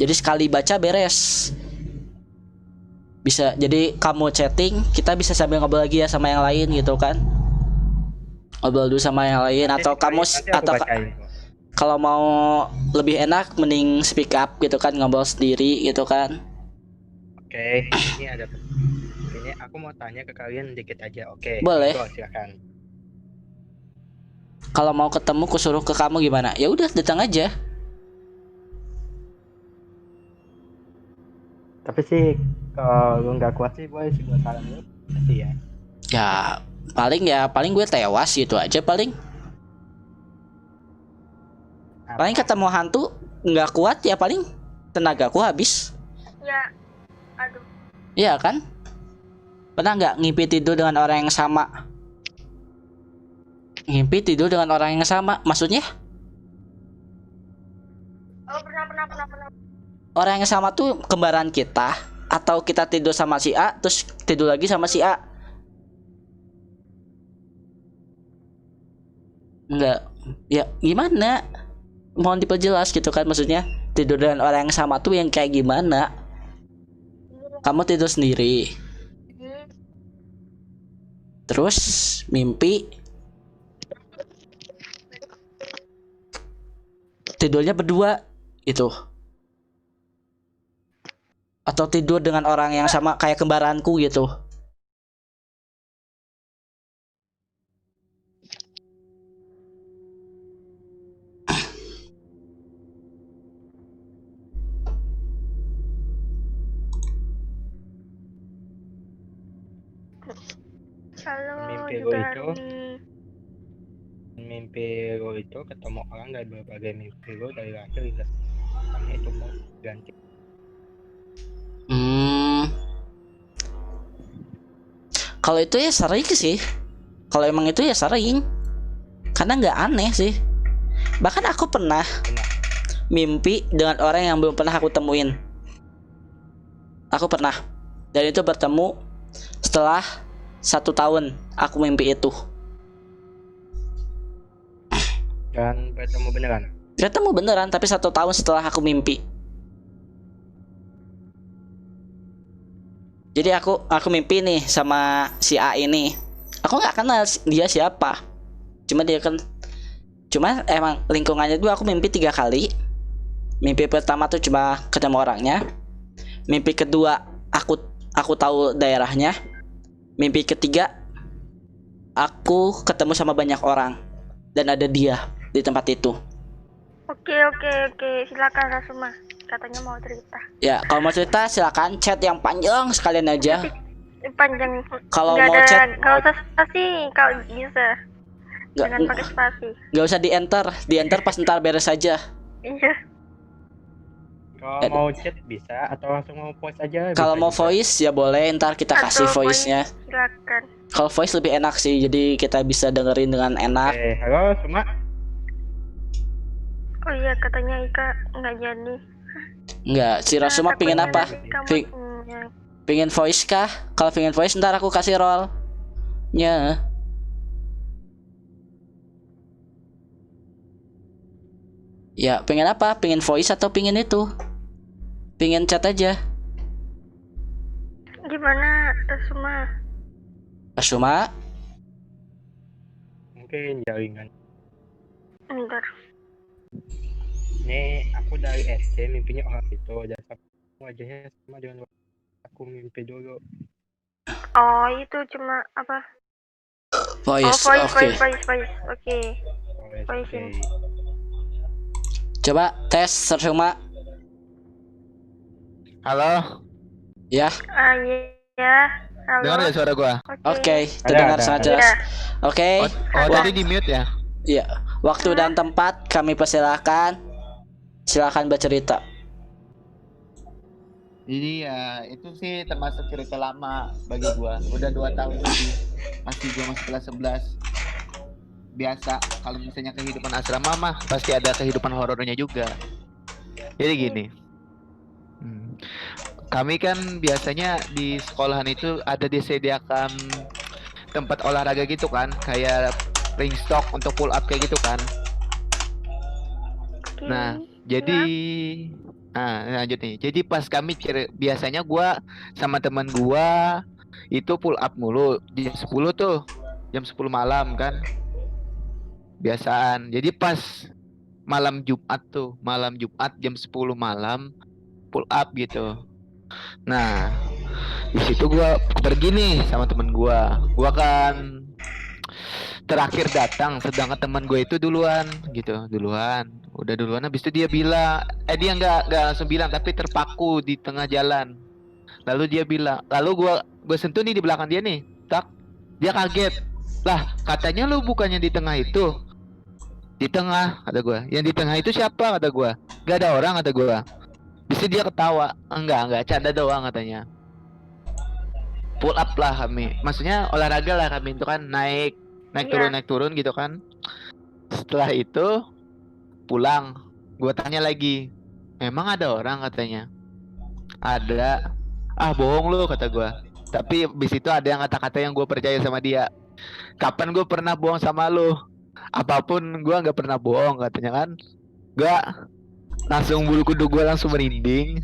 jadi sekali baca beres. Bisa jadi kamu chatting, kita bisa sambil ngobrol lagi ya sama yang lain gitu kan, ngobrol dulu sama yang lain. Atau kamu Nanti aku atau bacain. kalau mau lebih enak mending speak up gitu kan, ngobrol sendiri gitu kan. Oke, ini ada. Ini aku mau tanya ke kalian dikit aja. Oke, Boleh. monggo, silakan. Kalau mau ketemu kusuruh ke kamu gimana, ya udah datang aja. Tapi sih kalau nggak kuat sih boleh sih, gue saran dulu sih ya. Ya paling gue tewas gitu aja paling. Paling ketemu hantu nggak kuat ya, paling tenagaku habis. Ya, aduh. Iya kan? Pernah nggak ngimpi tidur dengan orang yang sama? Ngimpi tidur dengan orang yang sama, maksudnya Oh, pernah. orang yang sama tuh kembaran kita, atau kita tidur sama si A terus tidur lagi sama si A? Enggak. Ya gimana? Mohon diperjelas gitu kan, maksudnya tidur dengan orang yang sama tuh yang kayak gimana? Kamu tidur sendiri, terus mimpi tidurnya berdua itu, atau tidur dengan orang yang sama kayak kembaranku gitu. Halo, Mimpi lo juga itu, Rumi. mimpi lo itu ketemu orang dari berbagai mimpi lo dari lahir hingga sekarang itu mau ganti. Kalau itu ya sering sih. Kalau emang itu ya sering, karena nggak aneh sih. Bahkan aku pernah mimpi dengan orang yang belum pernah aku temuin. Aku pernah, dan itu bertemu setelah 1 tahun aku mimpi itu. Dan bertemu beneran. Ketemu beneran, tapi 1 tahun setelah aku mimpi. Jadi aku mimpi nih sama si A ini. Aku nggak kenal dia siapa. Cuma emang lingkungannya tuh aku mimpi 3 kali. Mimpi pertama tuh cuma ketemu orangnya. Mimpi kedua aku tahu daerahnya. Mimpi ketiga aku ketemu sama banyak orang dan ada dia di tempat itu. Oke, silakan Rasuma. Katanya mau cerita. Ya, kalau mau cerita silakan chat yang panjang sekalian aja. Panjang. Kalau Nggak mau ada, chat nggak usah spasi, kalau bisa. Jangan pakai nggak spasi. usah di enter pas ntar beres aja. Iya. Kalau mau chat bisa, atau langsung mau voice aja. Kalau bisa mau juga. voice ya boleh, ntar kita kasih Atau voice-nya. Silakan. Kalau voice lebih enak sih, jadi kita bisa dengerin dengan enak. Oke, halo semua. Oh iya, katanya Ika nggak jadi. Enggak, si Rasuma pingin apa? Kamu, Pingin voice kah? Kalau pingin voice ntar aku kasih roll nya. Ya, pengen apa? Pengen voice atau pengen itu? Pengen chat aja. Gimana Rasuma? Rasuma? Mungkin jaringan. Bentar. Ini aku dari SD mimpinya orang itu, dan wajahnya sama dengan aku mimpi dulu. Oh, itu cuma apa? Oh, Voice. voice, Oke. voice. Oke. Voice in. Coba tes semua. Halo, Ya. Iya. Halo. dengar ya suara gua? Oke, Ada, terdengar ada. sangat Iya. jelas. Oke. Oh, Wak- tadi di mute ya? Iya. Waktu dan tempat kami persilahkan. Silakan bercerita. Jadi ya itu sih termasuk cerita lama bagi gua. Udah 2 tahun lebih. Gua masih kelas 11. Biasa kalau misalnya kehidupan asrama mah pasti ada kehidupan horornya juga. Jadi gini. Kami kan biasanya di sekolahan itu ada disediakan tempat olahraga gitu kan, kayak ring stock untuk pull up kayak gitu kan. Oke. Nah, jadi lanjut nih. Jadi pas kami biasanya gua sama teman gua itu pull up mulu jam 10 tuh. Jam 10 malam kan. Biasaan. Jadi pas malam Jumat jam 10 malam pull up gitu. Nah, di situ gua pergi nih sama temen gua. Gua kan terakhir datang, sedangkan teman gue itu duluan gitu, udah duluan. Habis itu dia bilang, dia nggak langsung bilang, tapi terpaku di tengah jalan. Lalu dia bilang, lalu gue sentuh nih di belakang dia nih, tak, dia kaget, lah katanya lu bukannya di tengah itu, di tengah, kata gue, yang di tengah itu siapa, kata gue, gak ada orang, kata gue. Bisa dia ketawa, enggak, canda doang katanya. Pull up lah kami, maksudnya olahraga lah kami itu kan, naik turun gitu kan. Setelah itu pulang, gue tanya lagi, memang ada orang, katanya. Ada. Ah, bohong lu, kata gue. Tapi di situ ada yang kata-kata yang gue percaya sama dia. Kapan gue pernah bohong sama lu? Apapun gue nggak pernah bohong, katanya kan. Gak, langsung bulu kuduk gue langsung merinding.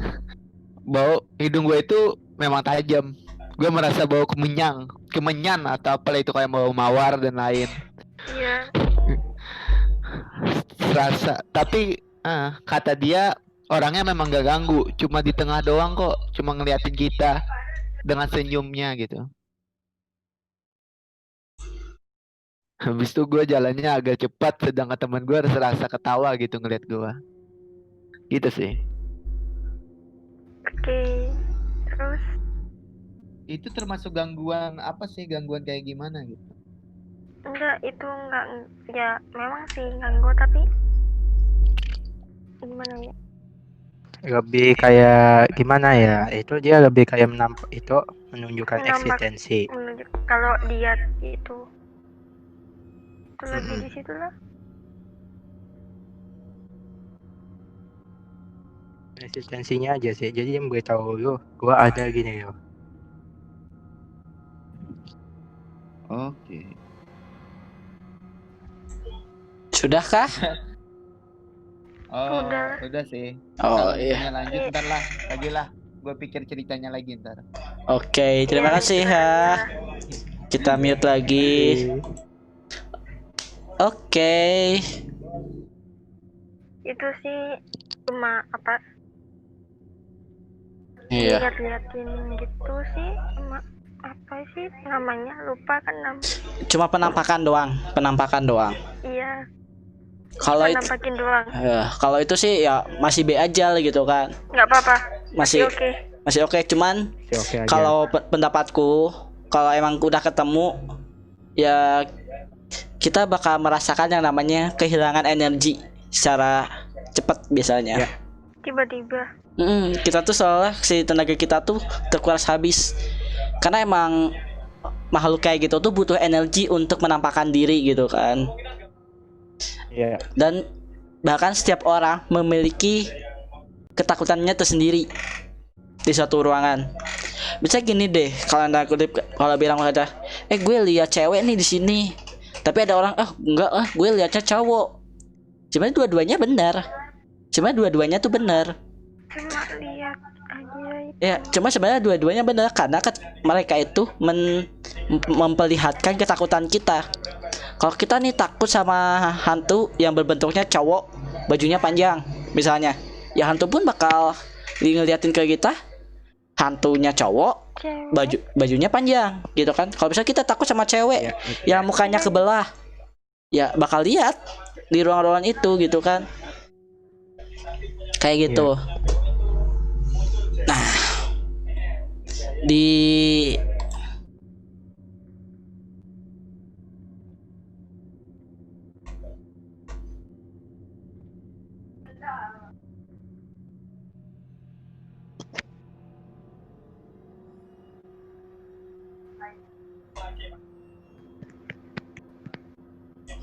Bau hidung gue itu memang tajam. Gue merasa bau kemenyan atau apa itu, kayak bau mawar dan lain. Iya. Rasa, tapi kata dia orangnya memang gak ganggu, cuma di tengah doang kok, cuma ngeliatin kita dengan senyumnya gitu. Habis itu gue jalannya agak cepat, sedangkan teman gue rasa ketawa gitu ngeliat gue. Gitu sih. Oke. Terus Itu termasuk gangguan apa sih? Gangguan kayak gimana gitu? enggak, itu enggak, ya memang sih ganggu, tapi gimana ya? Lebih kayak gimana ya? Itu dia lebih kayak menunjukkan Menambah- eksistensi. Menunjuk kalau dia itu lebih di situ lah. Eksistensinya aja sih. Jadi yang gue tahu lu, gua ada gini loh. Oke. Sudahkah? Oh, Udah. udah sih. Oh Kalau iya. misalnya lanjut ntar lah, lagi lah. Gue pikir ceritanya lagi ntar. Oke, terima kasih ya. Kita mute lagi. Oke. Itu sih cuma apa? Iya. Lihat-liatin gitu sih, cuma apa sih namanya, lupa kan Cuma penampakan doang. Iya. Kalau itu Nampakin doang. kalau itu sih ya masih B aja gitu kan. Nggak apa-apa. Masih Oke. masih oke, cuman Oke aja. kalau pendapatku, kalau emang udah ketemu ya kita bakal merasakan yang namanya kehilangan energi secara cepat biasanya. Ya. Tiba-tiba. Kita tuh seolah si tenaga kita tuh terkuras habis. Karena emang makhluk kayak gitu tuh butuh energi untuk menampakkan diri gitu kan. Iya. Dan bahkan setiap orang memiliki ketakutannya tersendiri di suatu ruangan. Bisa gini deh, kalau bilang ada, gue lihat cewek nih di sini. Tapi ada orang, enggak, gue lihatnya cowok. Sebenarnya dua-duanya benar. Cuma dua-duanya tuh benar. Cuma lihat aja itu. Ya, cuma sebenarnya dua-duanya benar karena mereka itu memperlihatkan ketakutan kita. Kalau kita nih takut sama hantu yang berbentuknya cowok, bajunya panjang, misalnya, ya hantu pun bakal ngeliatin ke kita. Hantunya cowok, bajunya panjang gitu kan. Kalau misalnya kita takut sama cewek Ya, yang mukanya kebelah, ya bakal lihat di ruang-ruangan itu gitu kan. Kayak gitu. Nah, di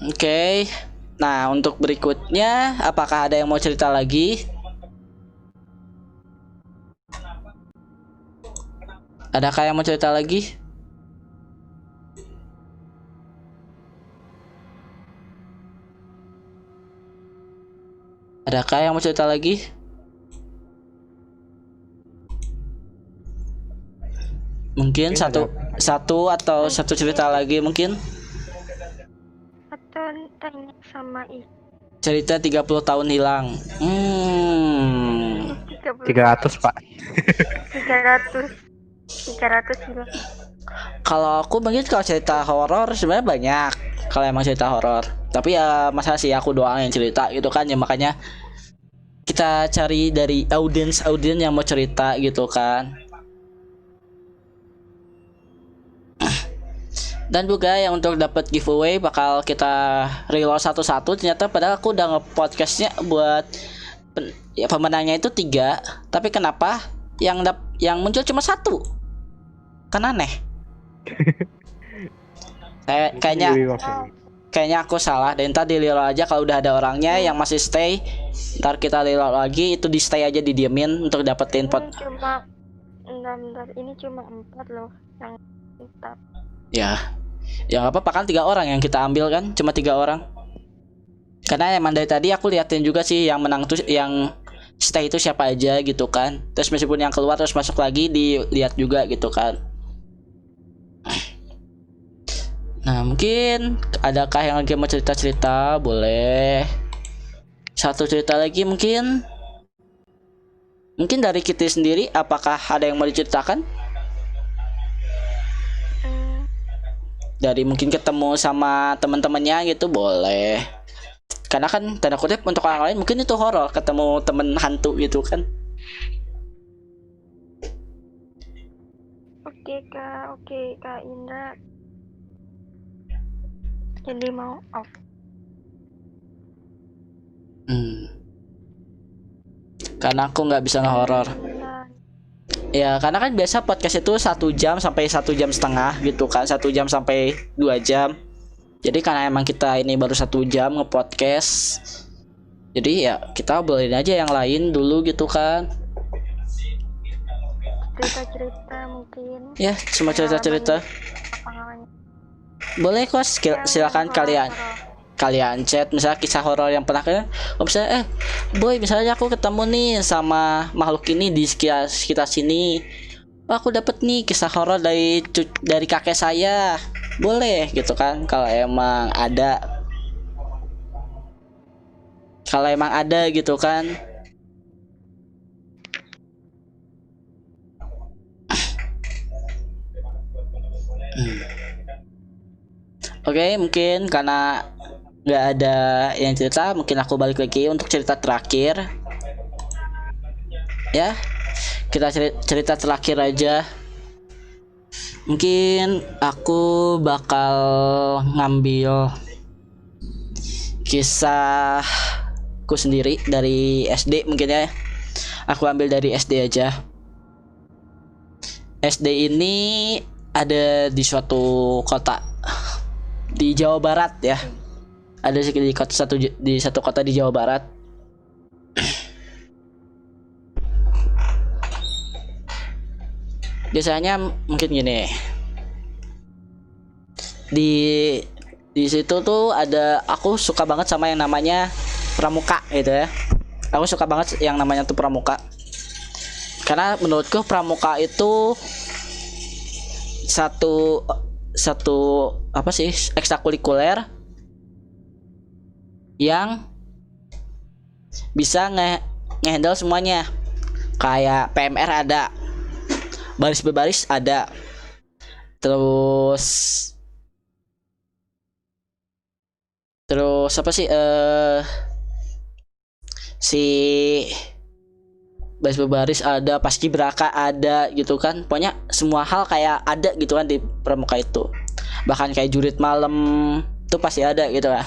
Oke. Nah, untuk berikutnya, apakah ada yang mau cerita lagi? Adakah yang mau cerita lagi? Adakah yang mau cerita lagi? Mungkin satu atau satu cerita lagi mungkin. Atau tanya sama Cerita 30 tahun hilang. 300 Pak. 300 kilo. Kalau aku mungkin kalau cerita horor sebenarnya banyak. Kalau emang cerita horor. Tapi ya masa sih aku doang yang cerita gitu kan, ya makanya kita cari dari audiens yang mau cerita gitu kan. Dan juga yang untuk dapat giveaway bakal kita reload satu-satu. Ternyata padahal aku udah nge-podcastnya buat ya pemenangnya itu 3, tapi kenapa yang muncul cuma 1? Kan aneh. Kayaknya aku salah. Dan ntar di reload aja kalau udah ada orangnya yang masih stay. Ntar kita reload lagi, itu di stay aja, didiemin untuk dapetin pot. Bentar, ini cuma 4 loh yang tetap. Ya nggak apa-apa kan, 3 orang yang kita ambil kan, cuma 3 orang. Karena emang dari tadi aku liatin juga sih yang menang tuh, yang stay itu siapa aja gitu kan. Terus meskipun yang keluar terus masuk lagi dilihat juga gitu kan. Nah, mungkin adakah yang lagi mau cerita-cerita? Boleh. Satu cerita lagi mungkin. Mungkin dari Kitty sendiri, apakah ada yang mau diceritakan? Dari mungkin ketemu sama teman-temannya gitu, boleh. Karena kan tanda kutip untuk orang lain mungkin itu horor, ketemu temen hantu gitu kan. Oke Kak Indra. Jadi mau off. Karena aku nggak bisa ngehoror. Ya karena kan biasa podcast itu 1 jam sampai 1 jam setengah gitu kan, 1 jam sampai 2 jam. Jadi karena emang kita ini baru 1 jam nge-podcast, jadi ya kita obrolin aja yang lain dulu gitu kan. Cerita-cerita mungkin. Ya cuma cerita-cerita. Boleh kok, silakan kalian chat misalnya kisah horor yang pernah kalian. Oh misalnya boy, misalnya aku ketemu nih sama makhluk ini di sekitar sini. Oh, aku dapet nih kisah horor dari kakek saya. Boleh gitu kan, kalau emang ada. Kalau emang ada gitu kan. Oke, mungkin karena nggak ada yang cerita, mungkin aku balik lagi untuk cerita terakhir. Ya, kita cerita terakhir aja. Mungkin aku bakal ngambil kisahku sendiri dari SD mungkin ya. Aku ambil dari SD aja. SD ini ada di suatu kota di Jawa Barat ya. Ada di satu kota di Jawa Barat. Biasanya mungkin gini. Di situ tuh ada, aku suka banget sama yang namanya pramuka gitu ya. Aku suka banget yang namanya tuh pramuka. Karena menurutku pramuka itu satu apa sih, ekstrakurikuler yang bisa ngehandle semuanya. Kayak PMR ada, baris berbaris ada. Terus apa sih si baris berbaris ada, paskibraka ada gitu kan. Pokoknya semua hal kayak ada gitu kan di pramuka itu. Bahkan kayak jurit malam tuh pasti ada gitu lah.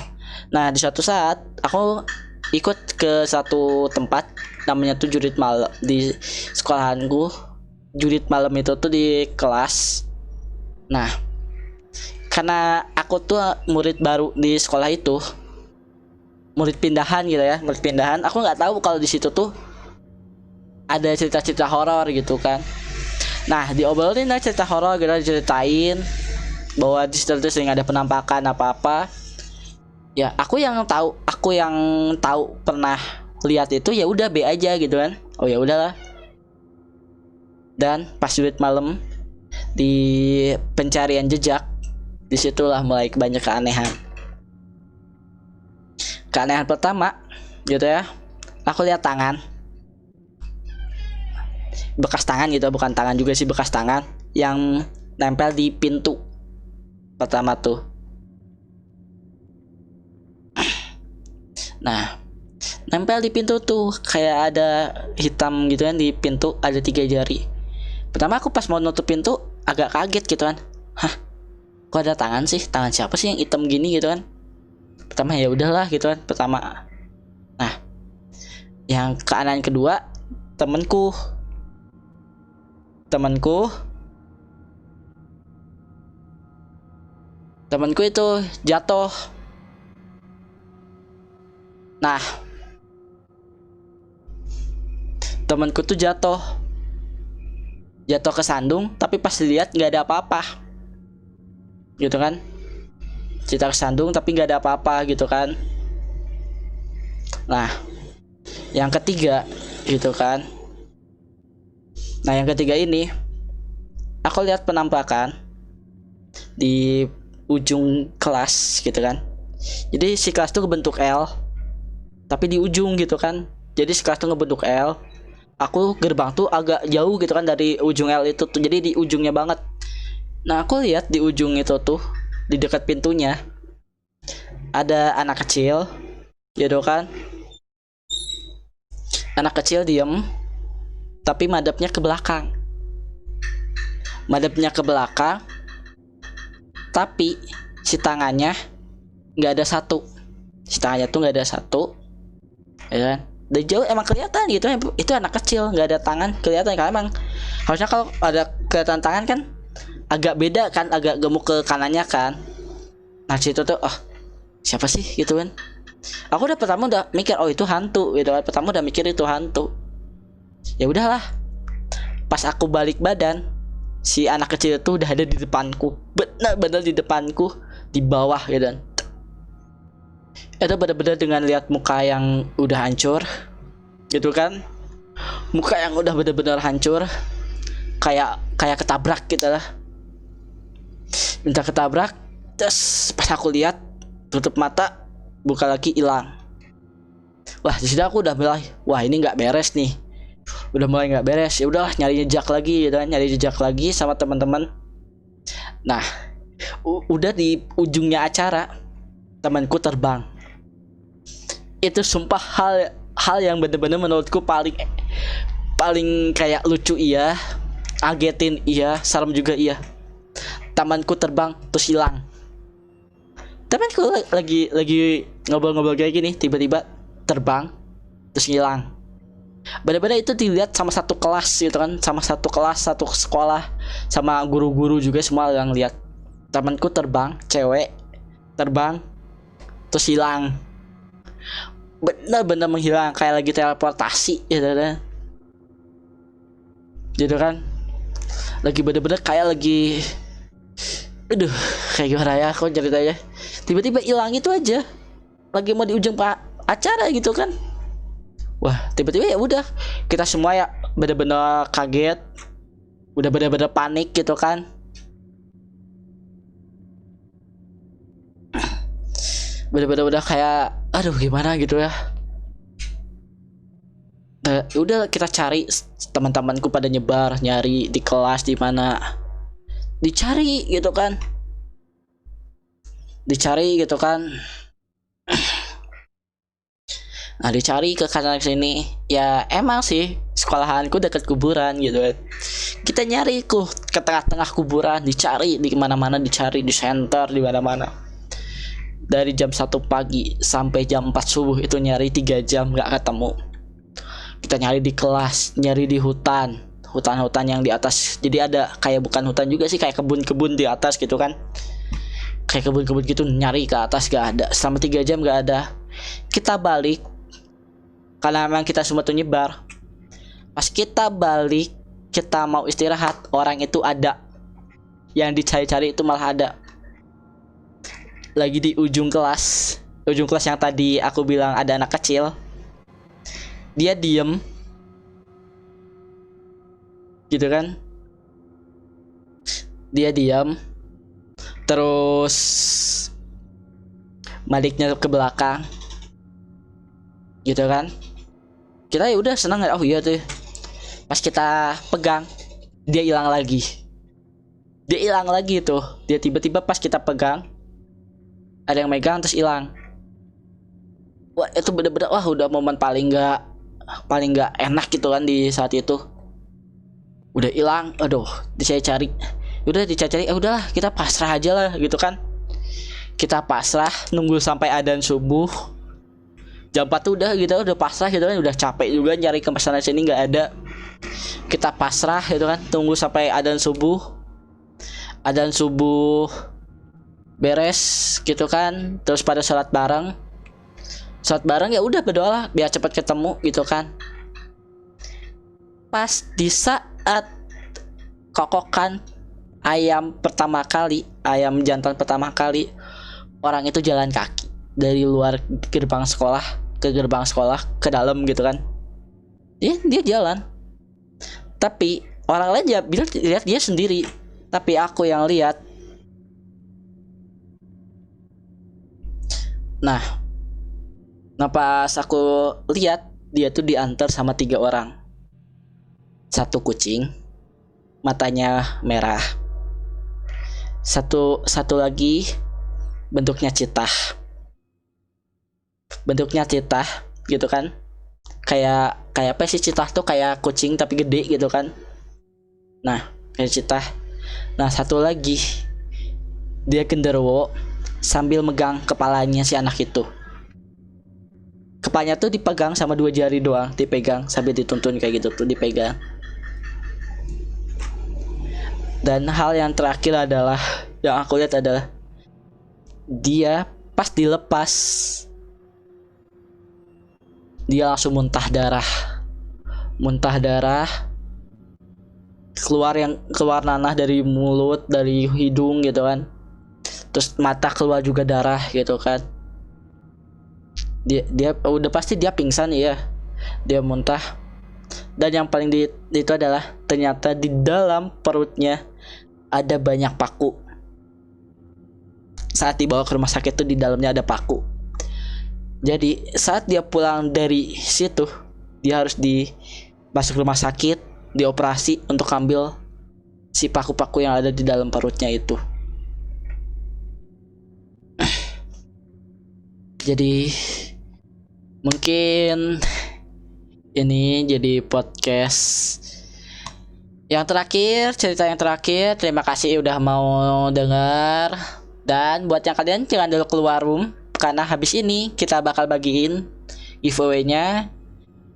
Nah, di suatu saat aku ikut ke satu tempat namanya tuh jurit malam di sekolahanku. Jurit malam itu tuh di kelas. Nah, karena aku tuh murid baru di sekolah itu, murid pindahan gitu ya, murid pindahan. Aku nggak tahu kalau di situ tuh ada cerita-cerita horor gitu kan. Nah, diobrolin lah cerita horor gitu, diceritain bahwa di situ tuh sering ada penampakan apa-apa. Ya, aku yang tahu pernah lihat itu ya udah B aja gitu kan. Oh ya udahlah. Dan pas jurit malam di pencarian jejak, disitulah mulai banyak keanehan. Keanehan pertama gitu ya, aku lihat tangan, bekas tangan gitu, bukan tangan juga sih, bekas tangan yang nempel di pintu pertama tuh. Nah, nempel di pintu tuh kayak ada hitam gitu kan, di pintu ada 3 jari. Pertama aku pas mau nutup pintu agak kaget gitu kan. Hah, kok ada tangan sih? Tangan siapa sih yang hitam gini gitu kan? Pertama ya udahlah gitu kan, pertama. Nah, yang keanehan kedua, temanku itu jatuh. Nah, temanku tuh jatuh ke sandung, tapi pas dilihat nggak ada apa-apa gitu kan. Cerita ke sandung tapi nggak ada apa-apa gitu kan. Nah, yang ketiga gitu kan. Nah, yang ketiga ini aku lihat penampakan di ujung kelas gitu kan. Jadi si kelas tuh kebentuk L tapi di ujung gitu kan. Jadi si kelas tuh ngebentuk L. Aku gerbang tuh agak jauh gitu kan dari ujung L itu tuh, jadi di ujungnya banget. Nah, aku lihat di ujung itu tuh, di dekat pintunya ada anak kecil gitu kan. Anak kecil diem tapi madepnya ke belakang, tapi si tangannya nggak ada satu. Si tangannya tuh nggak ada satu, ya kan. Dari jauh emang kelihatan gitu, itu anak kecil, nggak ada tangan kelihatan. Karena emang harusnya kalau ada kelihatan tangan kan agak beda kan, agak gemuk ke kanannya kan. Nah, situ tuh siapa sih gitu kan. Aku pertama udah mikir itu hantu gitu kan. Pertama udah mikir itu hantu. Ya udahlah. Pas aku balik badan, si anak kecil itu udah ada di depanku. Bener-bener di depanku, di bawah gitu kan. Itu bener-bener dengan lihat muka yang udah hancur gitu kan. Muka yang udah bener-bener hancur, kayak ketabrak gitu lah. Minta ketabrak. Terus pas aku lihat, tutup mata, buka lagi, hilang. Wah, di situ aku udah mulai, wah ini nggak beres nih. Udah mulai nggak beres. Ya udahlah, nyari jejak lagi gitu kan, nyari jejak lagi sama teman-teman. Nah, udah di ujungnya acara, temanku terbang. Itu sumpah hal yang bener-bener menurutku paling kayak lucu iya, agetin iya, serem juga iya. Temanku terbang terus hilang. Temanku lagi ngobrol-ngobrol kayak gini, tiba-tiba terbang terus hilang. Bener-bener itu dilihat sama satu kelas gitu kan, sama satu kelas, satu sekolah, sama guru-guru juga semua yang lihat. Temanku terbang, cewek terbang terus hilang. Bener-bener menghilang, kayak lagi teleportasi gitu kan. Gitu kan. Lagi bener-bener kayak lagi, aduh, kayak gimana ya aku ceritanya. Tiba-tiba hilang itu aja. Lagi mau di ujung acara gitu kan. Wah, tiba-tiba ya udah, kita semua ya bener-bener kaget. Udah bener-bener panik gitu kan. Bener-bener udah kayak aduh gimana gitu ya. Udah kita cari, teman-temanku pada nyebar nyari di kelas di mana, dicari gitu kan, nah dicari ke kanan sini. Ya emang sih sekolahanku dekat kuburan gitu kan, kita nyari ke tengah-tengah kuburan, dicari di mana-mana, dicari di center, di mana-mana, dari jam 1 pagi sampai jam 4 subuh itu nyari 3 jam nggak ketemu. Kita nyari di kelas, nyari di hutan yang di atas. Jadi ada kayak, bukan hutan juga sih, kayak kebun-kebun di atas gitu kan, kayak kebun-kebun gitu, nyari ke atas gak ada. Selama 3 jam gak ada. Kita balik karena memang kita semua tuh nyebar. Pas kita balik, kita mau istirahat, orang itu ada, yang dicari-cari itu malah ada lagi di ujung kelas yang tadi aku bilang ada anak kecil. Dia diem gitu kan, dia diam terus baliknya ke belakang gitu kan. Kita ya udah senang, oh iya tuh. Pas kita pegang, dia hilang lagi tuh. Dia tiba-tiba pas kita pegang, ada yang megang terus hilang. Wah itu bener-bener, wah udah momen paling nggak enak gitu kan di saat itu. Udah hilang, aduh, dicari-cari, udahlah kita pasrah aja lah gitu kan. Kita pasrah, nunggu sampai adzan subuh. Jam 4 tuh udah pasrah gitu kan, udah capek juga nyari ke sana sini nggak ada. Kita pasrah gitu kan, tunggu sampai adzan subuh beres gitu kan, terus pada sholat bareng ya udah, berdoa biar cepat ketemu gitu kan. Pas di saat kokokan ayam jantan pertama kali, orang itu jalan kaki dari luar gerbang sekolah ke gerbang sekolah ke dalam gitu kan. Dia jalan, tapi orang lain ya bilang lihat dia sendiri, tapi aku yang lihat. Nah pas aku lihat, dia tuh diantar sama 3 orang. Satu kucing, matanya merah. Satu lagi bentuknya citah gitu kan. Kayak apa sih citah tuh, kayak kucing tapi gede gitu kan. Nah kayak citah. Nah satu lagi dia genderuwo sambil megang kepalanya si anak itu. Kepalanya tuh dipegang sama 2 jari doang, dipegang sambil dituntun kayak gitu tuh, dipegang. Dan hal yang terakhir adalah, yang aku lihat adalah, dia pas dilepas, dia langsung muntah darah, keluar nanah dari mulut, dari hidung gitu kan, terus mata keluar juga darah gitu kan. Dia udah pasti dia pingsan ya, dia muntah. Dan yang paling itu adalah ternyata di dalam perutnya ada banyak paku. Saat dibawa ke rumah sakit tuh di dalamnya ada paku. Jadi saat dia pulang dari situ, dia harus masuk rumah sakit, dioperasi untuk ambil si paku-paku yang ada di dalam perutnya itu. Jadi mungkin ini jadi podcast yang terakhir, cerita yang terakhir. Terima kasih udah mau dengar. Dan buat yang kalian jangan dulu keluar room, karena habis ini kita bakal bagiin giveaway-nya.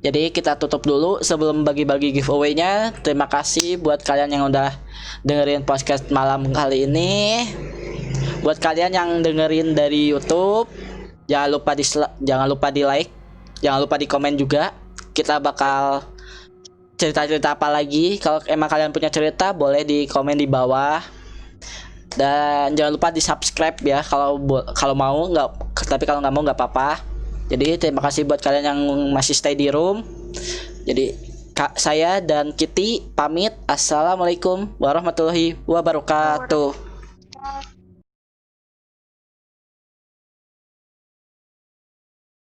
Jadi kita tutup dulu sebelum bagi-bagi giveaway-nya. Terima kasih buat kalian yang udah dengerin podcast malam kali ini. Buat kalian yang dengerin dari YouTube, jangan lupa di like, jangan lupa di komen juga. Kita bakal cerita-cerita apa lagi. Kalau emang kalian punya cerita, boleh di komen di bawah. Dan jangan lupa di subscribe ya, kalau mau, nggak, tapi kalau nggak mau nggak apa-apa. Jadi terima kasih buat kalian yang masih stay di room. Jadi saya dan Kitty pamit. Assalamualaikum warahmatullahi wabarakatuh.